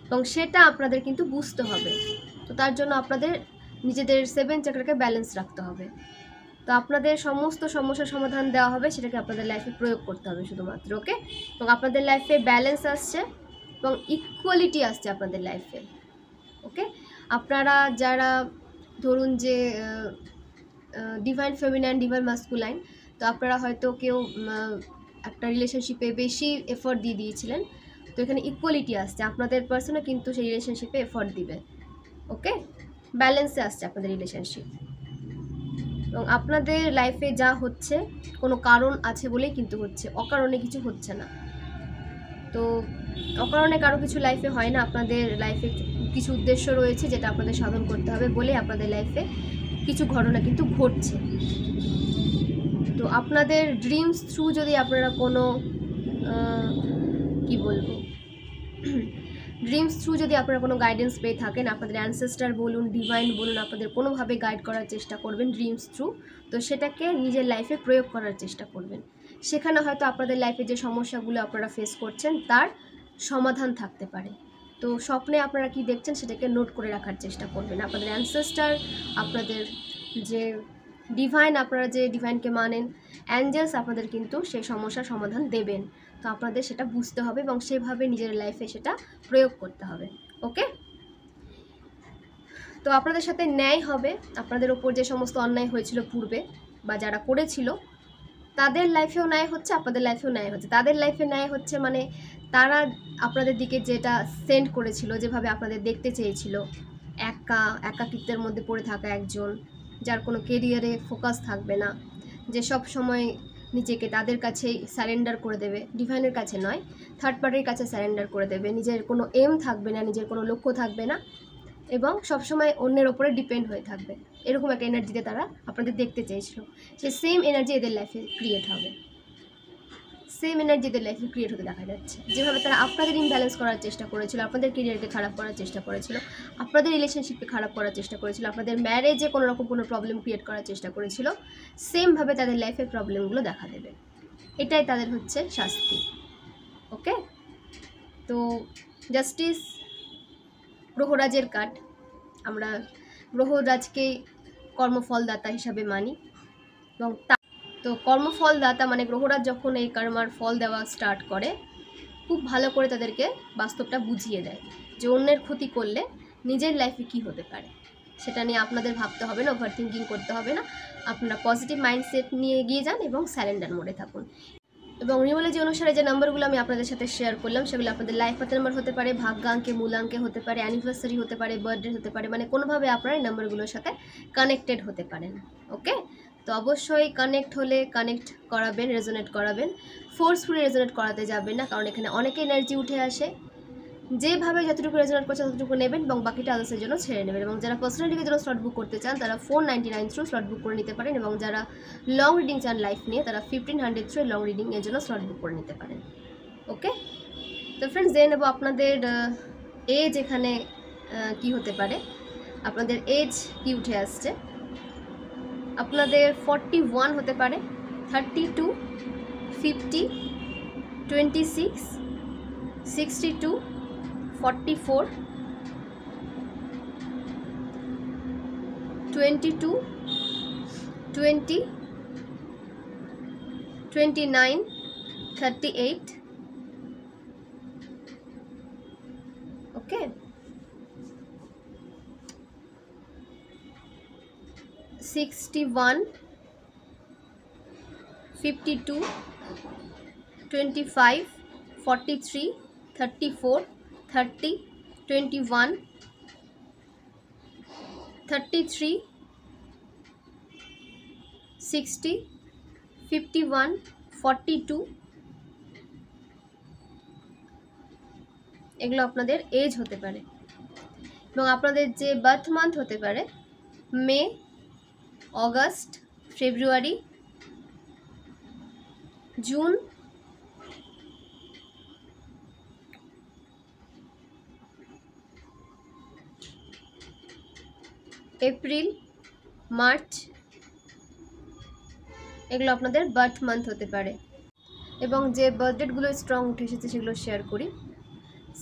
এবং সেটা আপনাদের কিন্তু বুঝতে হবে। তো তার জন্য আপনাদের নিজেদের 7 চাকরাকে ব্যালেন্স রাখতে হবে। তো আপনাদের সমস্ত সমস্যার সমাধান দেওয়া হবে, সেটাকে আপনাদের লাইফে প্রয়োগ করতে হবে শুধুমাত্র। ওকে, এবং আপনাদের লাইফে ব্যালেন্স আসছে এবং ইকুয়ালিটি আসছে আপনাদের লাইফে। ওকে, আপনারা যারা ধরুন যে ডিভাইন ফেমিনাইন, ডিভাইন মাস্কুলাইন, তো আপনারা হয়তো কেউ একটা রিলেশনশিপে বেশি এফোর্ট দিয়ে দিয়েছিলেন, তো এখানে ইকুয়ালিটি আসছে, আপনাদের পার্সনও কিন্তু সেই রিলেশনশিপে এফোর্ট দিবে। ওকে, ব্যালেন্সে আসছে আপনাদের রিলেশনশিপ এবং আপনাদের লাইফে যা হচ্ছে কোনো কারণ আছে বলেই কিন্তু হচ্ছে, অকারণে কিছু হচ্ছে না। তো অকারণে কারো কিছু লাইফে হয় না, আপনাদের লাইফে কিছু উদ্দেশ্য রয়েছে যেটা আপনাদের সাধন করতে হবে বলে আপনাদের লাইফে কিছু ঘটনা কিন্তু ঘটছে। তো আপনাদের ড্রিমস থ্রু যদি আপনারা কোনো কি বলবো ড্রিমস থ্রু যদি আপনারা কোনো গাইডেন্স পেয়ে থাকেন, আপনাদের অ্যানসেস্টার বলুন, ডিভাইন বলুন, আপনাদের কোনোভাবে গাইড করার চেষ্টা করবেন ড্রিমস থ্রু, তো সেটাকে নিজের লাইফে প্রয়োগ করার চেষ্টা করবেন। সেখানে হয়তো আপনাদের লাইফে যে সমস্যাগুলো আপনারা ফেস করছেন তার সমাধান থাকতে পারে। তো স্বপ্নে আপনারা কি দেখছেন সেটাকে নোট করে রাখার চেষ্টা করবেন। আপনাদের অ্যানসেস্টার, আপনাদের যে ডিভাইন, আপনারা যে ডিভাইনকে মানেন, অ্যাঞ্জেলস আপনাদের কিন্তু সেই সমস্যার সমাধান দেবেন। তো আপনাদের সেটা বুঝতে হবে এবং সেভাবে নিজের লাইফে সেটা প্রয়োগ করতে হবে। ওকে, তো আপনাদের সাথে ন্যায় হবে, আপনাদের ওপর যে সমস্ত অন্যায় হয়েছিল পূর্বে বা যারা করেছিল তাদের লাইফেও ন্যায় হচ্ছে, আপনাদের লাইফেও ন্যায় হচ্ছে। তাদের লাইফে ন্যায় হচ্ছে মানে তারা আপনাদের দিকে যেটা সেন্ড করেছিল, যেভাবে আপনাদের দেখতে চেয়েছিল, একাকিত্বের মধ্যে পড়ে থাকা একজন, যার কোনো কেরিয়ারে ফোকাস থাকবে না, যে সব সময় নিজেকে তাদের কাছেই স্যারেন্ডার করে দেবে, ডিভাইনের কাছে নয়, থার্ড পার্টির কাছে স্যারেন্ডার করে দেবে, নিজের কোনো এম থাকবে না, নিজের কোনো লক্ষ্য থাকবে না এবং সবসময় অন্যের ওপরে ডিপেন্ড হয়ে থাকবে, এরকম একটা এনার্জিতে তারা আপনাদের দেখতে চেয়েছিল। সেই সেম এনার্জি এদের লাইফে ক্রিয়েট হবে, সেম এনার্জি এদের লাইফে ক্রিয়েট হতে দেখা যাচ্ছে। যেভাবে তারা আপনাদের ইমব্যালেন্স করার চেষ্টা করেছিল, আপনাদের কেরিয়ারকে খারাপ করার চেষ্টা করেছিল, আপনাদের রিলেশনশিপকে খারাপ করার চেষ্টা করেছিল, আপনাদের ম্যারেজে কোনো রকম কোনো প্রবলেম ক্রিয়েট করার চেষ্টা করেছিল, সেমভাবে তাদের লাইফের প্রবলেমগুলো দেখা দেবে। এটাই তাদের হচ্ছে শাস্তি। ওকে, তো জাস্টিস গ্রহরাজের কার্ড, আমরা গ্রহরাজকে কর্মফলদাতা হিসাবে মানি এবং তো কর্মফলদাতা মানে গ্রহরাজ যখন এই কর্মার ফল দেওয়া স্টার্ট করে, খুব ভালো করে তাদেরকে বাস্তবটা বুঝিয়ে দেয় যে অন্যের ক্ষতি করলে নিজের লাইফে কি হতে পারে, সেটা নিয়ে আপনাদের ভাবতে হবে না, ওভার থিঙ্কিং করতে হবে না, আপনারা পজিটিভ মাইন্ডসেট নিয়ে এগিয়ে যান এবং স্যারেন্ডার মোডে থাকুন। এবং নিউমোলজি অনুসারে যে নাম্বারগুলো আমি আপনাদের সাথে শেয়ার করলাম সেগুলো আপনাদের লাইফ পাথ নাম্বার হতে পারে, ভাগ্যাঙ্কে, মূলাঙ্কে হতে পারে, অ্যানিভার্সারি হতে পারে, বার্থডে হতে পারে, মানে কোনোভাবে আপনারা এই নাম্বারগুলোর সাথে কানেক্টেড হতে পারেন। ওকে, তো অবশ্যই কানেক্ট করাবেন, রেজোনেট করাবেন, ফোর্সফুলি রেজোনেট করাতে যাবেন না, কারণ এখানে অনেক এনার্জি উঠে আসে, যেভাবে যতটুকু রেজোনেট করছে ততটুকু নেবেন এবং বাকিটা আদার্সের জন্য ছেড়ে নেবেন। এবং যারা পার্সোনালিটির জন্য স্লট বুক করতে চান তারা 499 থ্রু স্লট বুক করে নিতে পারেন এবং যারা লং রিডিং চান লাইফ নিয়ে তারা 1500 থ্রু লং রিডিংয়ের জন্য স্লট বুক করে নিতে পারেন। ওকে, তো ফ্রেন্ডস জেনে নেব আপনাদের এজ এখানে কি হতে পারে, আপনাদের এজ কি উঠে আসছে। আপনাদের 41 হতে পারে, 32, 50, 26, 62, 44, 22, 20, 29, 38, ওকে, 61, 52, 25, 43, 34, 30, 21, 33, 60, 51, 42, এগুলো আপনাদের এজ হতে পারে। এবং আপনাদের যে বার্থ মান্থ হতে পারে মে, অগাস্ট, ফেব্রুয়ারি, জুন, এপ্রিল, মার্চ, এগুলো আপনাদের বার্থ মান্থ হতে পারে। এবং যে বার্থডেটগুলো স্ট্রং উঠে এসেছে সেগুলো শেয়ার করি।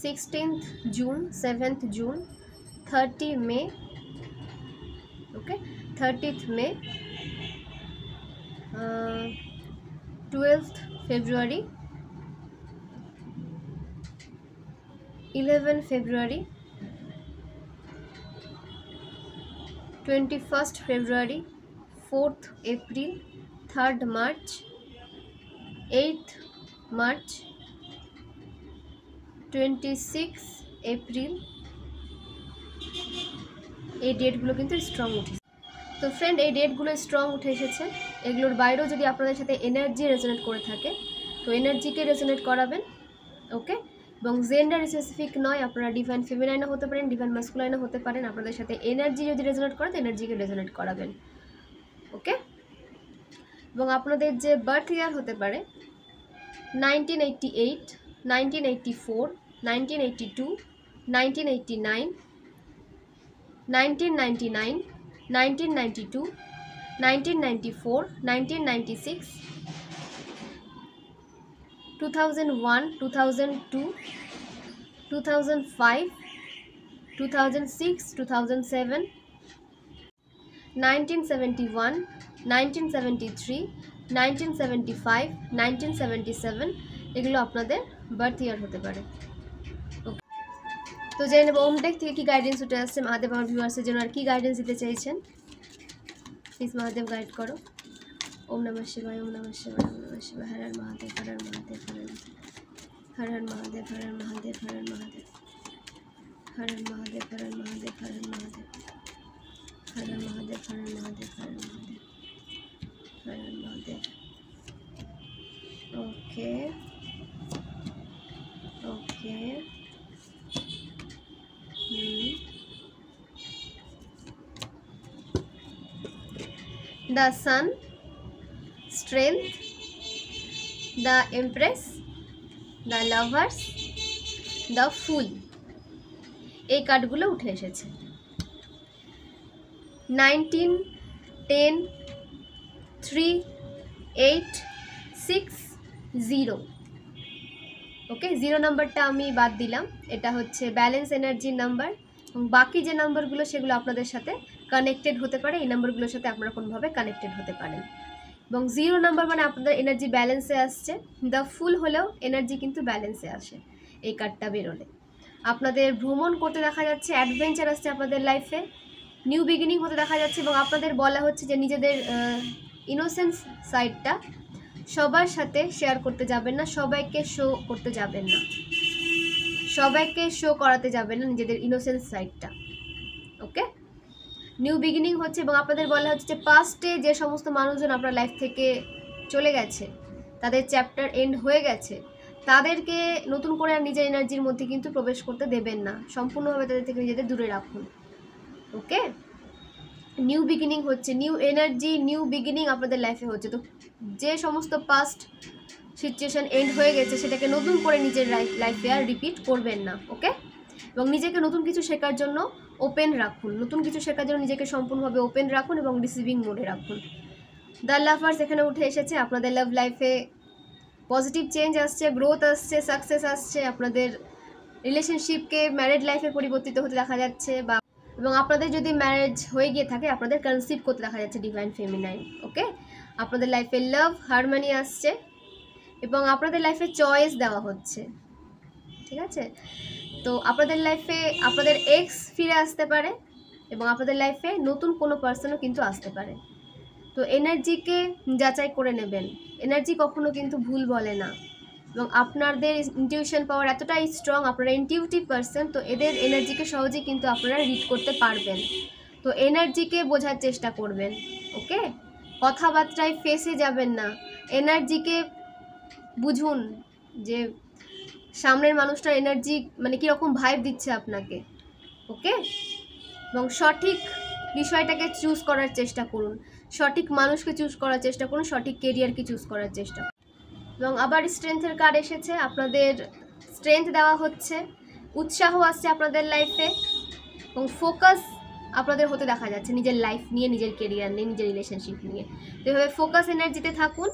16th জুন, 7th জুন, 30 মে, ওকে, 30th মে, 12th ফেব্রুয়ারি, 11 ফেব্রুয়ারি, 21st ফেব্রুয়ারি, 4th April, 3rd March, 8th March, 26 April, এই ডেটগুলো কিন্তু স্ট্রং উঠেছে। তো ফ্রেন্ড, এই ডেটগুলো স্ট্রং উঠে এসেছে। এগুলোর বাইরেও যদি আপনাদের সাথে এনার্জি রেজোনেট করে থাকে তো এনার্জিকে রেজোনেট করাবেন, ওকে। এবং জেন্ডার স্পেসিফিক নয়, আপনারা ডিভাইন ফেমিনাইনও হতে পারেন, ডিভাইন মাস্কুলাইনও হতে পারেন। আপনাদের সাথে এনার্জি যদি রেজোনেট করে তো এনার্জিকে রেজোনেট করাবেন, ওকে। এবং আপনাদের যে বার্থ ইয়ার হতে পারে 1988, 1984, 1982, 1989, 1999, 1992, 1994, 1996, 2001, 2002, 2005, 2006, 2007, 1971, 1973, 1975, 1977, এগুলো আপনাদের বার্থ ইয়ার হতে পারে। তো জেনে নেব ওম টেক থেকে কী গাইডেন্স উঠে আসছে, মহাদেব আমার ভিউয়ার্সের জন্য আর কী গাইডেন্স দিতে চাইছেন। প্লিজ মহাদেব গাইড করো। ওম নমঃ শিবায়, ওম নমঃ শিবায়, ওম নমঃ শিবায়। হর হর মহাদেব, হর হর মহাদেব, হর হর মহাদেব, হর হর মহাদেব, হর হর মহাদেব, হর হর মহাদেব, হর হর মহাদেব, হর হর মহাদেব, হর হর মহাদেব, হর হর মহাদেব, হর হর মহাদেব, হর হর মহাদেব। ওকে, ওকে, the sun, strength, the empress, the lovers, the fool, এই কার্ডগুলো উঠে এসেছে। 19, 10, 3, 8, 6, 0, ওকে। 0 নাম্বারটা আমি বাদ দিলাম, এটা হচ্ছে ব্যালেন্স এনার্জির নাম্বার। এবং বাকি যে নাম্বারগুলো সেগুলো আপনাদের সাথে কানেক্টেড হতে পারে, এই নাম্বারগুলোর সাথে আপনারা কোনোভাবে কানেক্টেড হতে পারেন। এবং 0 নাম্বার মানে আপনাদের এনার্জি ব্যালেন্সে আসছে। দ্য ফুল হলেও এনার্জি কিন্তু ব্যালেন্সে আসে এই কার্ডটা বেরোলে। আপনাদের ভ্রমণ করতে দেখা যাচ্ছে, অ্যাডভেঞ্চার আসছে আপনাদের লাইফে, নিউ বিগিনিং হতে দেখা যাচ্ছে। এবং আপনাদের বলা হচ্ছে যে নিজেদের ইনোসেন্স সাইডটা সবার সাথে শেয়ার করতে যাবেন না, সবাইকে শো করতে যাবেন না, সবাইকে শো করাতে যাবেন না নিজেদের ইনোসেন্স সাইডটা, ওকে। নিউ বিগিনিং হচ্ছে। এবং আপনাদের বলা হচ্ছে যে পাস্টে যে সমস্ত মানুষজন আপনার লাইফ থেকে চলে গেছে, তাদের চ্যাপ্টার এন্ড হয়ে গেছে, তাদেরকে নতুন করে আর নিজের এনার্জির মধ্যে কিন্তু প্রবেশ করতে দেবেন না, সম্পূর্ণভাবে তাদের থেকে নিজেদের দূরে রাখুন, ওকে। নিউ বিগিনিং হচ্ছে, নিউ এনার্জি, নিউ বিগিনিং আপনাদের লাইফে হচ্ছে। তো যে সমস্ত পাস্ট সিচুয়েশান এন্ড হয়ে গেছে সেটাকে নতুন করে নিজের লাইফে আর রিপিট করবেন না, ওকে। এবং নিজেকে নতুন কিছু শেখার জন্য ওপেন রাখুন, নতুন কিছু শেখার জন্য নিজেকে সম্পূর্ণভাবে ওপেন রাখুন এবং রিসিভিং মোডে রাখুন। দ্য লাভার্স এখানে উঠে এসেছে। আপনাদের লাভ লাইফে পজিটিভ চেঞ্জ আসছে, গ্রোথ আসছে, সাকসেস আসছে। আপনাদের রিলেশনশিপকে ম্যারিড লাইফে পরিবর্তিত হতে দেখা যাচ্ছে, বা এবং আপনাদের যদি ম্যারেজ হয়ে গিয়ে থাকে আপনাদের কনসিভ করতে দেখা যাচ্ছে ডিভাইন ফেমিনাইন, ওকে। আপনাদের লাইফে লাভ হারমোনি আসছে, এবং আপনাদের লাইফে চয়েস দেওয়া হচ্ছে, ঠিক আছে? তো আপনাদের লাইফে আপনাদের এক্স ফিরে আসতে পারে এবং আপনাদের লাইফে নতুন কোনো পার্সনও কিন্তু আসতে পারে। তো এনার্জিকে যাচাই করে নেবেন, এনার্জি কখনো কিন্তু ভুল বলে না এবং আপনাদের ইনটিউশন পাওয়ার এতটাই স্ট্রং, আপনারা ইনটিউটিভ পার্সন, তো এদের এনার্জিকে সহজেই কিন্তু আপনারা রিড করতে পারবেন। তো এনার্জিকে বোঝার চেষ্টা করবেন, ওকে? কথাবার্তায় ফেসে যাবেন না, এনার্জিকে বুঝুন যে সামনের মানুষটার এনার্জি মানে কীরকম ভাইব দিচ্ছে আপনাকে, ওকে? এবং সঠিক বিষয়টাকে চুজ করার চেষ্টা করুন, সঠিক মানুষকে চুজ করার চেষ্টা করুন, সঠিক কেরিয়ারকে চুজ করার চেষ্টা করুন। এবং আবার স্ট্রেংথের কার্ড এসেছে, আপনাদের স্ট্রেংথ দেওয়া হচ্ছে, উৎসাহ আসছে আপনাদের লাইফে এবং ফোকাস আপনাদের হতে দেখা যাচ্ছে নিজের লাইফ নিয়ে, নিজের কেরিয়ার নিয়ে, নিজের রিলেশনশিপ নিয়ে। তো এভাবে ফোকাস এনার্জিতে থাকুন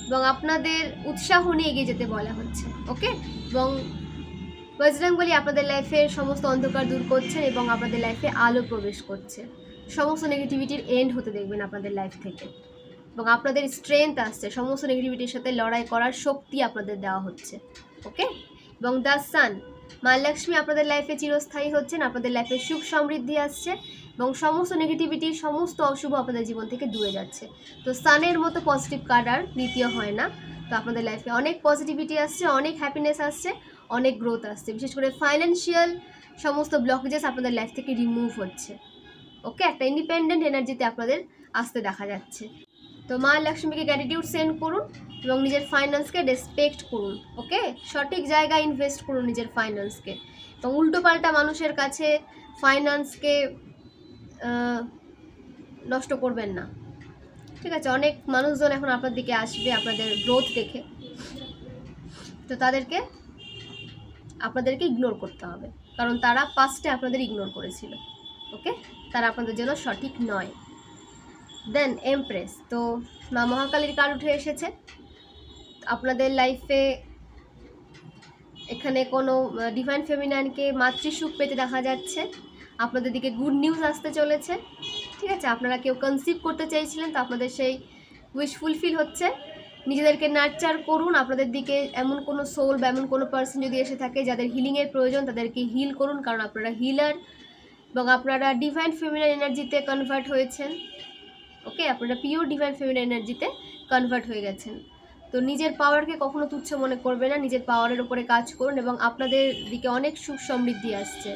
এবং আপনাদের উৎসাহ নিয়ে এগিয়ে যেতে বলা হচ্ছে, ওকে? এবং বজরংবলী আপনাদের লাইফের সমস্ত অন্ধকার দূর করছেন এবং আপনাদের লাইফে আলো প্রবেশ করছে, সমস্ত নেগেটিভিটির এন্ড হতে দেখবেন আপনাদের লাইফ থেকে এবং আপনাদের স্ট্রেংথ আসছে, সমস্ত নেগেটিভিটির সাথে লড়াই করার শক্তি আপনাদের দেওয়া হচ্ছে, ওকে? এবং দ্য সান, মা লক্ষ্মী আপনাদের লাইফে চিরস্থায়ী হচ্ছেন, আপনাদের লাইফে সুখ সমৃদ্ধি আসছে এবং সমস্ত নেগেটিভিটি, সমস্ত অশুভ আপনাদের জীবন থেকে দূরে যাচ্ছে। তো সানের মতো পজিটিভ কার্ড আর দ্বিতীয় হয় না। তো আপনাদের লাইফে অনেক পজিটিভিটি আসছে, অনেক হ্যাপিনেস আসছে, অনেক গ্রোথ আসছে, বিশেষ করে ফাইন্যান্সিয়াল সমস্ত ব্লকেজেস আপনাদের লাইফ থেকে রিমুভ হচ্ছে, ওকে? একটা ইন্ডিপেন্ডেন্ট এনার্জিতে আপনাদের আসতে দেখা যাচ্ছে। তো মা লক্ষ্মীকে গ্র্যাটিটিউড সেন্ড করুন এবং নিজের ফাইন্যান্সকে রেসপেক্ট করুন, ওকে? সঠিক জায়গায় ইনভেস্ট করুন নিজের ফাইন্যান্সকে এবং উল্টোপাল্টা মানুষের কাছে ফাইন্যান্সকে নষ্ট করবেন না, ঠিক আছে? অনেক মানুষজন এখন আপনার দিকে আসবে আপনাদের গ্রোথ দেখে, তো আপনাদেরকে ইগনোর করতে হবে, কারণ তারা পাস্টে আপনাদের ইগনোর করেছিল, ওকে? তারা আপনাদের জন্য সঠিক নয়। দেন এমপ্রেস, তো মা মহাকালীর কার্ড উঠে এসেছে। আপনাদের লাইফে এখানে কোনো ডিভাইন ফেমিনাইনকে মাতৃসুখ পেতে দেখা যাচ্ছে, আপনাদের দিকে গুড নিউজ আসতে চলেছে, ঠিক আছে? আপনারা কেউ কনসিভ করতে চাইছিলেন, তো আপনাদের সেই উইশ ফুলফিল হচ্ছে। নিজেদেরকে নার্চার করুন, আপনাদের দিকে এমন কোনো সোল বা এমন কোনো পার্সন যদি এসে থাকে যাদের হিলিংয়ের প্রয়োজন, তাদেরকে হিল করুন, কারণ আপনারা হিলার এবং আপনারা ডিভাইন ফেমিনাইন এনার্জিতে কনভার্ট হয়েছেন, ওকে? আপনারা পিওর ডিভাইন ফেমিনাইন এনার্জিতে কনভার্ট হয়ে গেছেন। তো নিজের পাওয়ারকে কখনো তুচ্ছ মনে করবে না, নিজের পাওয়ারের উপরে কাজ করুন এবং আপনাদের দিকে অনেক সুখ সমৃদ্ধি আসছে।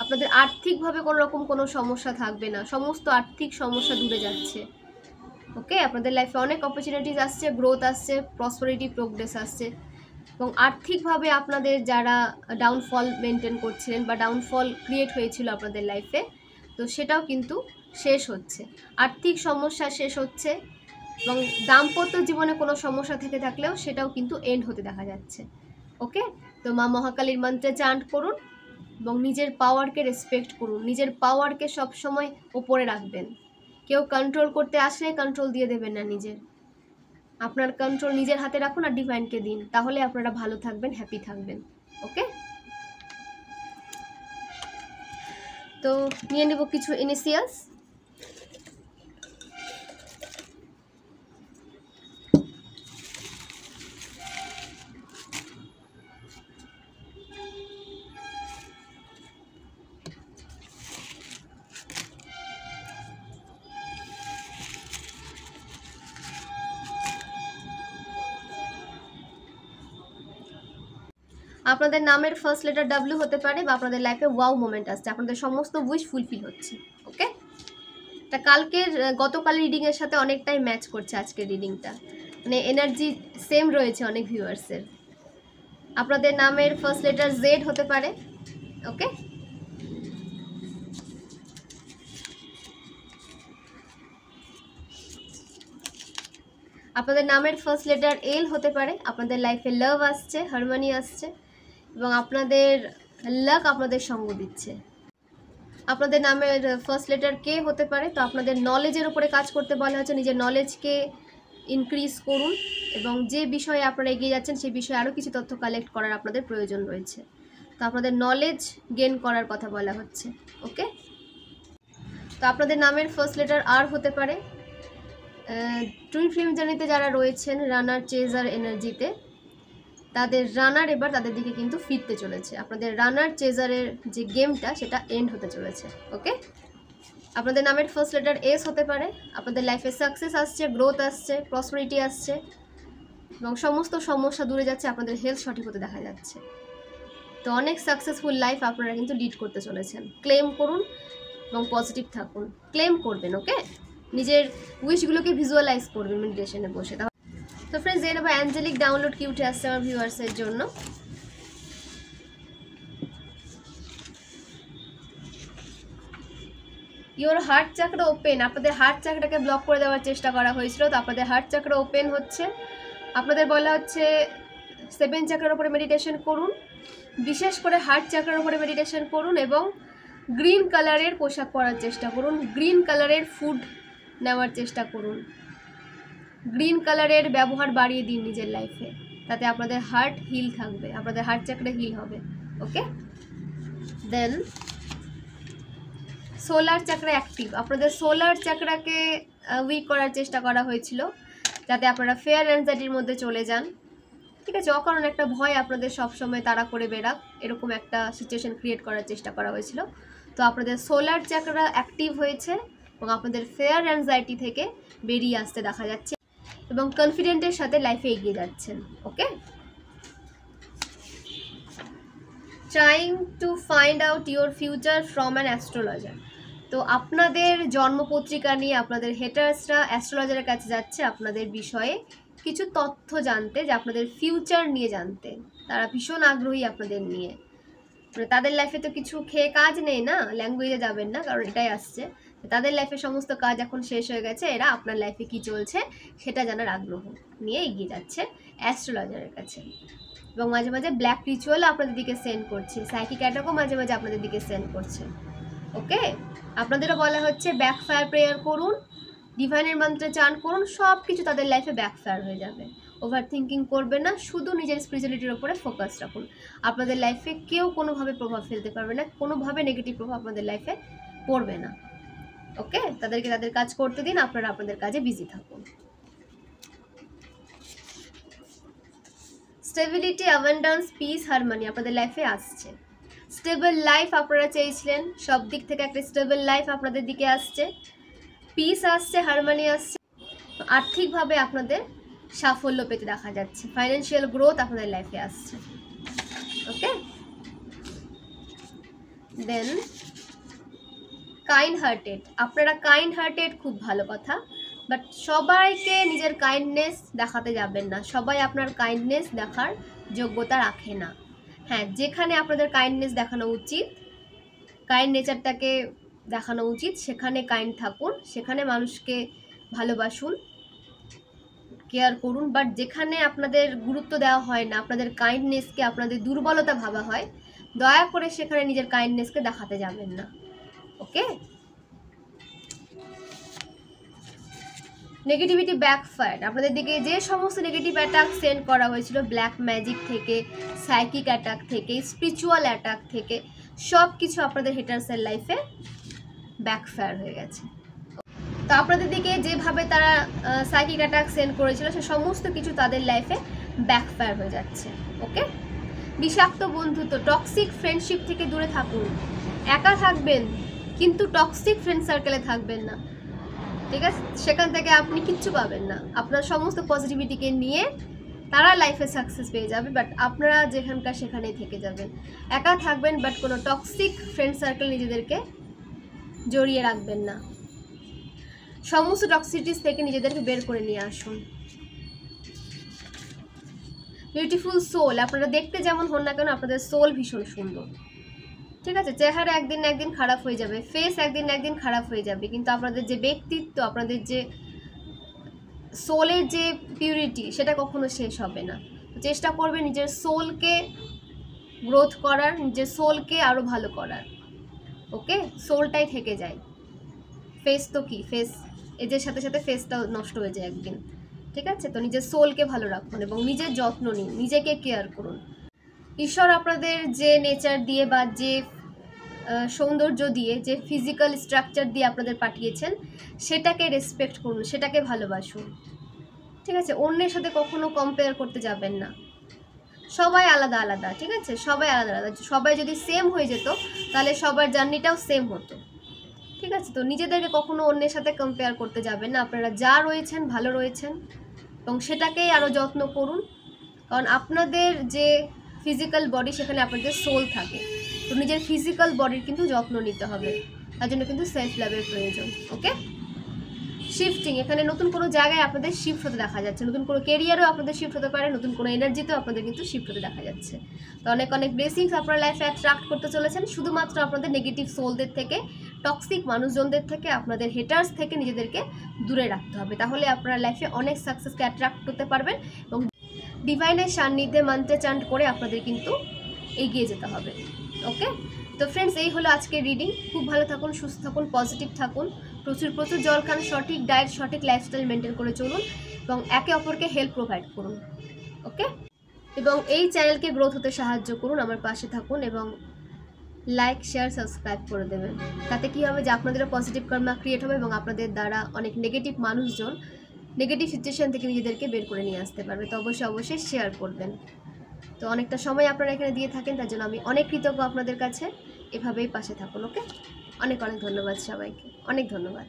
আপনাদের আর্থিকভাবে কোনো রকম কোনো সমস্যা থাকবে না, সমস্ত আর্থিক সমস্যা দূরে যাচ্ছে, ওকে? আপনাদের লাইফে অনেক অপরচুনিটিস আসছে, গ্রোথ আসছে, প্রসপারিটি প্রোগ্রেস আসছে এবং আর্থিকভাবে আপনাদের যারা ডাউনফল মেনটেন করছিলেন বা ডাউনফল ক্রিয়েট হয়েছিল আপনাদের লাইফে, তো সেটাও কিন্তু শেষ হচ্ছে, আর্থিক সমস্যা শেষ হচ্ছে এবং দাম্পত্য জীবনে কোনো সমস্যা থেকে থাকলেও সেটাও কিন্তু এন্ড হতে দেখা যাচ্ছে, ওকে? তো মা মহাকালীর মন্ত্রে চান্ট করুন এবং নিজের পাওয়ারকে রেসপেক্ট করুন, নিজের পাওয়ারকে সবসময় ওপরে রাখবেন। কেউ কন্ট্রোল করতে আসলে কন্ট্রোল দিয়ে দেবেন না, আপনার কন্ট্রোল নিজের হাতে রাখুন আর ডিভাইনকে দিন, তাহলে আপনারা ভালো থাকবেন, হ্যাপি থাকবেন, ওকে? তো নিয়ে নেব কিছু ইনিশিয়ালস। আপনাদের নামের ফার্স্ট লেটার ডাব্লিউ হতে পারে বা আপনাদের লাইফে ওয়াও মোমেন্ট আসছে, আপনাদের সমস্ত উইশ ফুলফিল হচ্ছে, ওকে? তা গতকালের রিডিংয়ের সাথে অনেকটাই ম্যাচ করছে আজকের রিডিংটা, মানে এনার্জি সেম রয়েছে অনেক ভিউয়ার্সের। আপনাদের নামের ফার্স্ট লেটার জেড হতে পারে, ওকে? আপনাদের নামের ফার্স্ট লেটার এল হতে পারে, আপনাদের লাইফে লাভ আসছে, হারমোনি আসছে এবং আপনাদের লাক আপনাদের সঙ্গ দিচ্ছে। আপনাদের নামের ফার্স্ট লেটার কে হতে পারে, তো আপনাদের নলেজের উপরে কাজ করতে বলা হচ্ছে, নিজের নলেজকে ইনক্রিজ করুন এবং যে বিষয়ে আপনারা এগিয়ে যাচ্ছেন সেই বিষয়ে আরও কিছু তথ্য কালেক্ট করার আপনাদের প্রয়োজন রয়েছে, তো আপনাদের নলেজ গেইন করার কথা বলা হচ্ছে, ওকে? তো আপনাদের নামের ফার্স্ট লেটার আর হতে পারে, টুইন ফ্লেম জার্নিতে যারা রয়েছেন রানার চেজার এনার্জিতে, তাদের রানার এবার তাদের দিকে কিন্তু ফিরতে চলেছে। আপনাদের রানার চেজারের যে গেমটা সেটা এন্ড হতে চলেছে। ওকে, আপনাদের নামের ফার্স্ট লেটার এস হতে পারে। আপনাদের লাইফে সাকসেস আসছে, গ্রোথ আসছে, প্রসপারিটি আসছে এবং সমস্ত সমস্যা দূরে যাচ্ছে। আপনাদের হেলথ সঠিক হতে দেখা যাচ্ছে। তো অনেক সাকসেসফুল লাইফ আপনারা কিন্তু লিড করতে চলেছেন। ক্লেম করুন এবং পজিটিভ থাকুন। ক্লেম করবেন। ওকে, নিজের উইশগুলোকে ভিজুয়ালাইজ করবেন মেডিটেশনে বসে। তো ফ্রেন্ডস, জেনে নেবো অ্যাঞ্জেলিক ডাউনলোড কি উঠে আসছে আমার ভিউয়ার্সের জন্য। Your heart চাকরা open. আপনাদের হার্ট চাকরাকে ব্লক করে দেওয়ার চেষ্টা করা হয়েছিল, তো আপনাদের হার্ট চাকরা ওপেন হচ্ছে। আপনাদের বলা হচ্ছে 7 চাকরার উপরে মেডিটেশন করুন, বিশেষ করে হার্ট চাকরার উপরে মেডিটেশন করুন এবং গ্রিন কালারের পোশাক পরার চেষ্টা করুন, গ্রিন কালারের ফুড নেওয়ার চেষ্টা করুন, গ্রিন কালারের ব্যবহার বাড়িয়ে দিন নিজের লাইফে, তাতে আপনাদের হার্ট হিল থাকবে, আপনাদের হার্ট চাকরা হিল হবে। ওকে, দেন সোলার চাকরা অ্যাক্টিভ। আপনাদের সোলার চাকরাকে উইক করার চেষ্টা করা হয়েছিল, যাতে আপনারা ফেয়ার অ্যাংজাইটির মধ্যে চলে যান। ঠিক আছে, অকারণ একটা ভয় আপনাদের সবসময় তাড়া করে বেরাক, এরকম একটা সিচুয়েশন ক্রিয়েট করার চেষ্টা করা হয়েছিল। তো আপনাদের সোলার চাকরা অ্যাক্টিভ হয়েছে এবং আপনাদের ফেয়ার অ্যাংজাইটি থেকে বেরিয়ে আসতে দেখা যাচ্ছে এবং কনফিডেন্টের সাথে লাইফে এগিয়ে যাচ্ছেন। Okay, trying to find out your future from an astrologer. তো আপনাদের জন্মপত্রিকা নিয়ে আপনাদের হেটার্সরা অ্যাস্ট্রোলজারের কাছে যাচ্ছে আপনাদের বিষয়ে কিছু তথ্য জানতে, যে আপনাদের ফিউচার নিয়ে জানতে। তারা ভীষণ আগ্রহী আপনাদের নিয়ে। মানে তাদের লাইফে তো কিছু খেয়ে কাজ নেই না, ল্যাঙ্গুয়েজে যাবেন না, কারণ এটাই আসছে। তাদের লাইফে সমস্ত কাজ এখন শেষ হয়ে গেছে, এরা আপনার লাইফে কি চলছে সেটা জানার আগ্রহ নিয়ে এগিয়ে যাচ্ছে অ্যাস্ট্রোলজারের কাছে। এবং মাঝে মাঝে ব্ল্যাক রিচুয়ালও আপনাদের দিকে সেন্ড করছে, সাইকিক অ্যাটাকও মাঝে মাঝে আপনাদের দিকে সেন্ড করছে। ওকে, আপনাদেরও বলা হচ্ছে ব্যাকফায়ার প্রেয়ার করুন, ডিভাইনের মন্ত্রে চান করুন, সব কিছু তাদের লাইফে ব্যাকফায়ার হয়ে যাবে। ওভার থিঙ্কিং করবেন না, শুধু নিজের স্পিরিচুয়ালিটির ওপরে ফোকাস রাখুন। আপনাদের লাইফে কেউ কোনোভাবে প্রভাব ফেলতে পারবে না, কোনোভাবে নেগেটিভ প্রভাব আপনাদের লাইফে পড়বে না। ওকে, তাদেরকে তাদের কাজ করতে দিন, আপনারা আপনাদের কাজে বিজি থাকুন। স্টেবিলিটি, অ্যাবান্ডেন্স, পিস, হারমোনি আপনাদের লাইফে আসছে। স্টেবল লাইফ আপনারা চেয়েছিলেন, সব দিক থেকে একটা স্টেবল লাইফ আপনাদের দিকে আসছে, পিস আসছে, হারমোনি আসছে। আর্থিকভাবে আপনাদের সাফল্য পেতে দেখা যাচ্ছে, ফাইন্যান্সিয়াল গ্রোথ আপনাদের লাইফে আসছে। ওকে, দেন কাইন্ড হার্টেড। আপনারা কাইন্ড হার্টেড, খুব ভালো কথা, বাট সবাইকে নিজের কাইন্ডনেস দেখাতে যাবেন না, সবাই আপনার কাইন্ডনেস দেখার যোগ্যতা রাখে না। হ্যাঁ, যেখানে আপনাদের কাইন্ডনেস দেখানো উচিত, কাইন্ড নেচারটাকে দেখানো উচিত, সেখানে কাইন্ড থাকুন, সেখানে মানুষকে ভালোবাসুন, কেয়ার করুন। বাট যেখানে আপনাদের গুরুত্ব দেওয়া হয় না, আপনাদের কাইন্ডনেসকে আপনাদের দুর্বলতা ভাবা হয়, দয়া করে সেখানে নিজের কাইন্ডনেসকে দেখাতে যাবেন না। ওকে, নেগেটিভিটি ব্যাকফায়ার। আপনাদের দিকে যে সমস্ত নেগেটিভ অ্যাটাক সেন্ড করা হয়েছিল, ব্ল্যাক ম্যাজিক থেকে, সাইকিক অ্যাটাক থেকে, স্পিরিচুয়াল অ্যাটাক থেকে, সব কিছু আপনাদের হেটার্সের লাইফে ব্যাকফায়ার হয়ে গেছে। তো আপনাদের দিকে যেভাবে তারা সাইকিক অ্যাটাক সেন্ড করেছিল, সে সমস্ত কিছু তাদের লাইফে ব্যাকফায়ার হয়ে যাচ্ছে। ওকে, বিষাক্ত বন্ধুত্ব, টক্সিক ফ্রেন্ডশিপ থেকে দূরে থাকুন। একা থাকবেন কিন্তু টক্সিক ফ্রেন্ড সার্কেলে থাকবেন না, ঠিক আছে? সেখান থেকে আপনি কিচ্ছু পাবেন না। আপনার সমস্ত পজিটিভিটিকে নিয়ে তারা লাইফে সাকসেস পেয়ে যাবে, বাট আপনারা যেখানকার সেখানেই থেকে যাবেন। একা থাকবেন, বাট কোনো টক্সিক ফ্রেন্ড সার্কেল নিজেদেরকে জড়িয়ে রাখবেন না। সমস্ত টক্সিটিস থেকে নিজেদেরকে বের করে নিয়ে আসুন। Beautiful soul. আপনারা দেখতে যেমন হন না কেন, আপনাদের সোল ভীষণ সুন্দর, ঠিক আছে? চেহারা একদিন না একদিন খারাপ হয়ে যাবে, ফেস একদিন না একদিন খারাপ হয়ে যাবে, কিন্তু আপনাদের যে ব্যক্তিত্ব, আপনাদের যে সোলের যে পিউরিটি, সেটা কখনো শেষ হবে না। চেষ্টা করবে নিজের সোলকে গ্রোথ করার, নিজের সোলকে আরও ভালো করার। ওকে, সোলটাই থেকে যায়, ফেস তো কি, ফেস এজের সাথে সাথে ফেসটাও নষ্ট হয়ে যায় একদিন, ঠিক আছে? তো নিজের সোলকে ভালো রাখুন এবং নিজের যত্ন নিন, নিজেকে কেয়ার করুন। ঈশ্বর আপনাদের যে নেচার দিয়ে বা যে সৌন্দর্য দিয়ে, যে ফিজিক্যাল স্ট্রাকচার দিয়ে আপনাদের পাঠিয়েছেন, সেটাকে রেসপেক্ট করুন, সেটাকে ভালোবাসুন। ঠিক আছে, অন্যের সাথে কখনো কম্পেয়ার করতে যাবেন না। সবাই আলাদা আলাদা, ঠিক আছে, সবাই আলাদা আলাদা। সবাই যদি সেম হয়ে যেত তাহলে সবার জার্নিটাও সেম হতো। ঠিক আছে, তো নিজেদেরকে কখনো অন্যের সাথে কম্পেয়ার করতে যাবেন না। আপনারা যা রয়েছেন ভালো রয়েছেন এবং সেটাকেই আরও যত্ন করুন। কারণ আপনাদের যে ফিজিক্যাল বডি, সেখানে আপনাদের সোল থাকে। তো নিজের ফিজিক্যাল বডির কিন্তু যত্ন নিতে হবে, তার জন্য কিন্তু সেলফ লাভের প্রয়োজন। ওকে, শিফটিং, এখানে নতুন কোনো জায়গায় আপনাদের শিফট হতে দেখা যাচ্ছে, নতুন কোনো কেরিয়ারেও আপনাদের শিফট হতে পারে, নতুন কোনো এনার্জিতেও আপনাদের কিন্তু শিফট হতে দেখা যাচ্ছে। তো অনেক অনেক ব্লেসিংস আপনার লাইফে অ্যাট্রাক্ট করতে চলেছেন। শুধুমাত্র আপনাদের নেগেটিভ সোলদের থেকে, টক্সিক মানুষজনদের থেকে, আপনাদের হেটার্স থেকে নিজেদেরকে দূরে রাখতে হবে। তাহলে আপনার লাইফে অনেক সাকসেসকে অ্যাট্রাক্ট করতে পারবেন এবং ডিভাইনের সান্নিধ্যে মন্ত্রে চান্ট করে আপনাদের কিন্তু এগিয়ে যেতে হবে। ওকে, তো ফ্রেন্ডস, এই হলো আজকের রিডিং। খুব ভালো থাকুন, সুস্থ থাকুন, পজিটিভ থাকুন, প্রচুর প্রচুর জল খান, সঠিক ডায়েট, সঠিক লাইফস্টাইল মেনটেন করে চলুন এবং একে অপরকে হেল্প প্রোভাইড করুন। ওকে, এবং এই চ্যানেলকে গ্রোথ হতে সাহায্য করুন, আমার পাশে থাকুন এবং লাইক, শেয়ার, সাবস্ক্রাইব করে দেবেন। তাতে কী হবে যে আপনাদেরও পজিটিভ কর্মা ক্রিয়েট হবে এবং আপনাদের দ্বারা অনেক নেগেটিভ মানুষজন নেগেটিভ সিচুয়েশান থেকে নিজেদেরকে বের করে নিয়ে আসতে পারবে। তো অবশ্যই শেয়ার করবেন। তো অনেকটা সময় আপনারা এখানে দিয়ে থাকেন, তার জন্য আমি অনেক কৃতজ্ঞ আপনাদের কাছে। এভাবেই পাশে থাকুন। ওকে, অনেক অনেক ধন্যবাদ সবাইকে, অনেক ধন্যবাদ।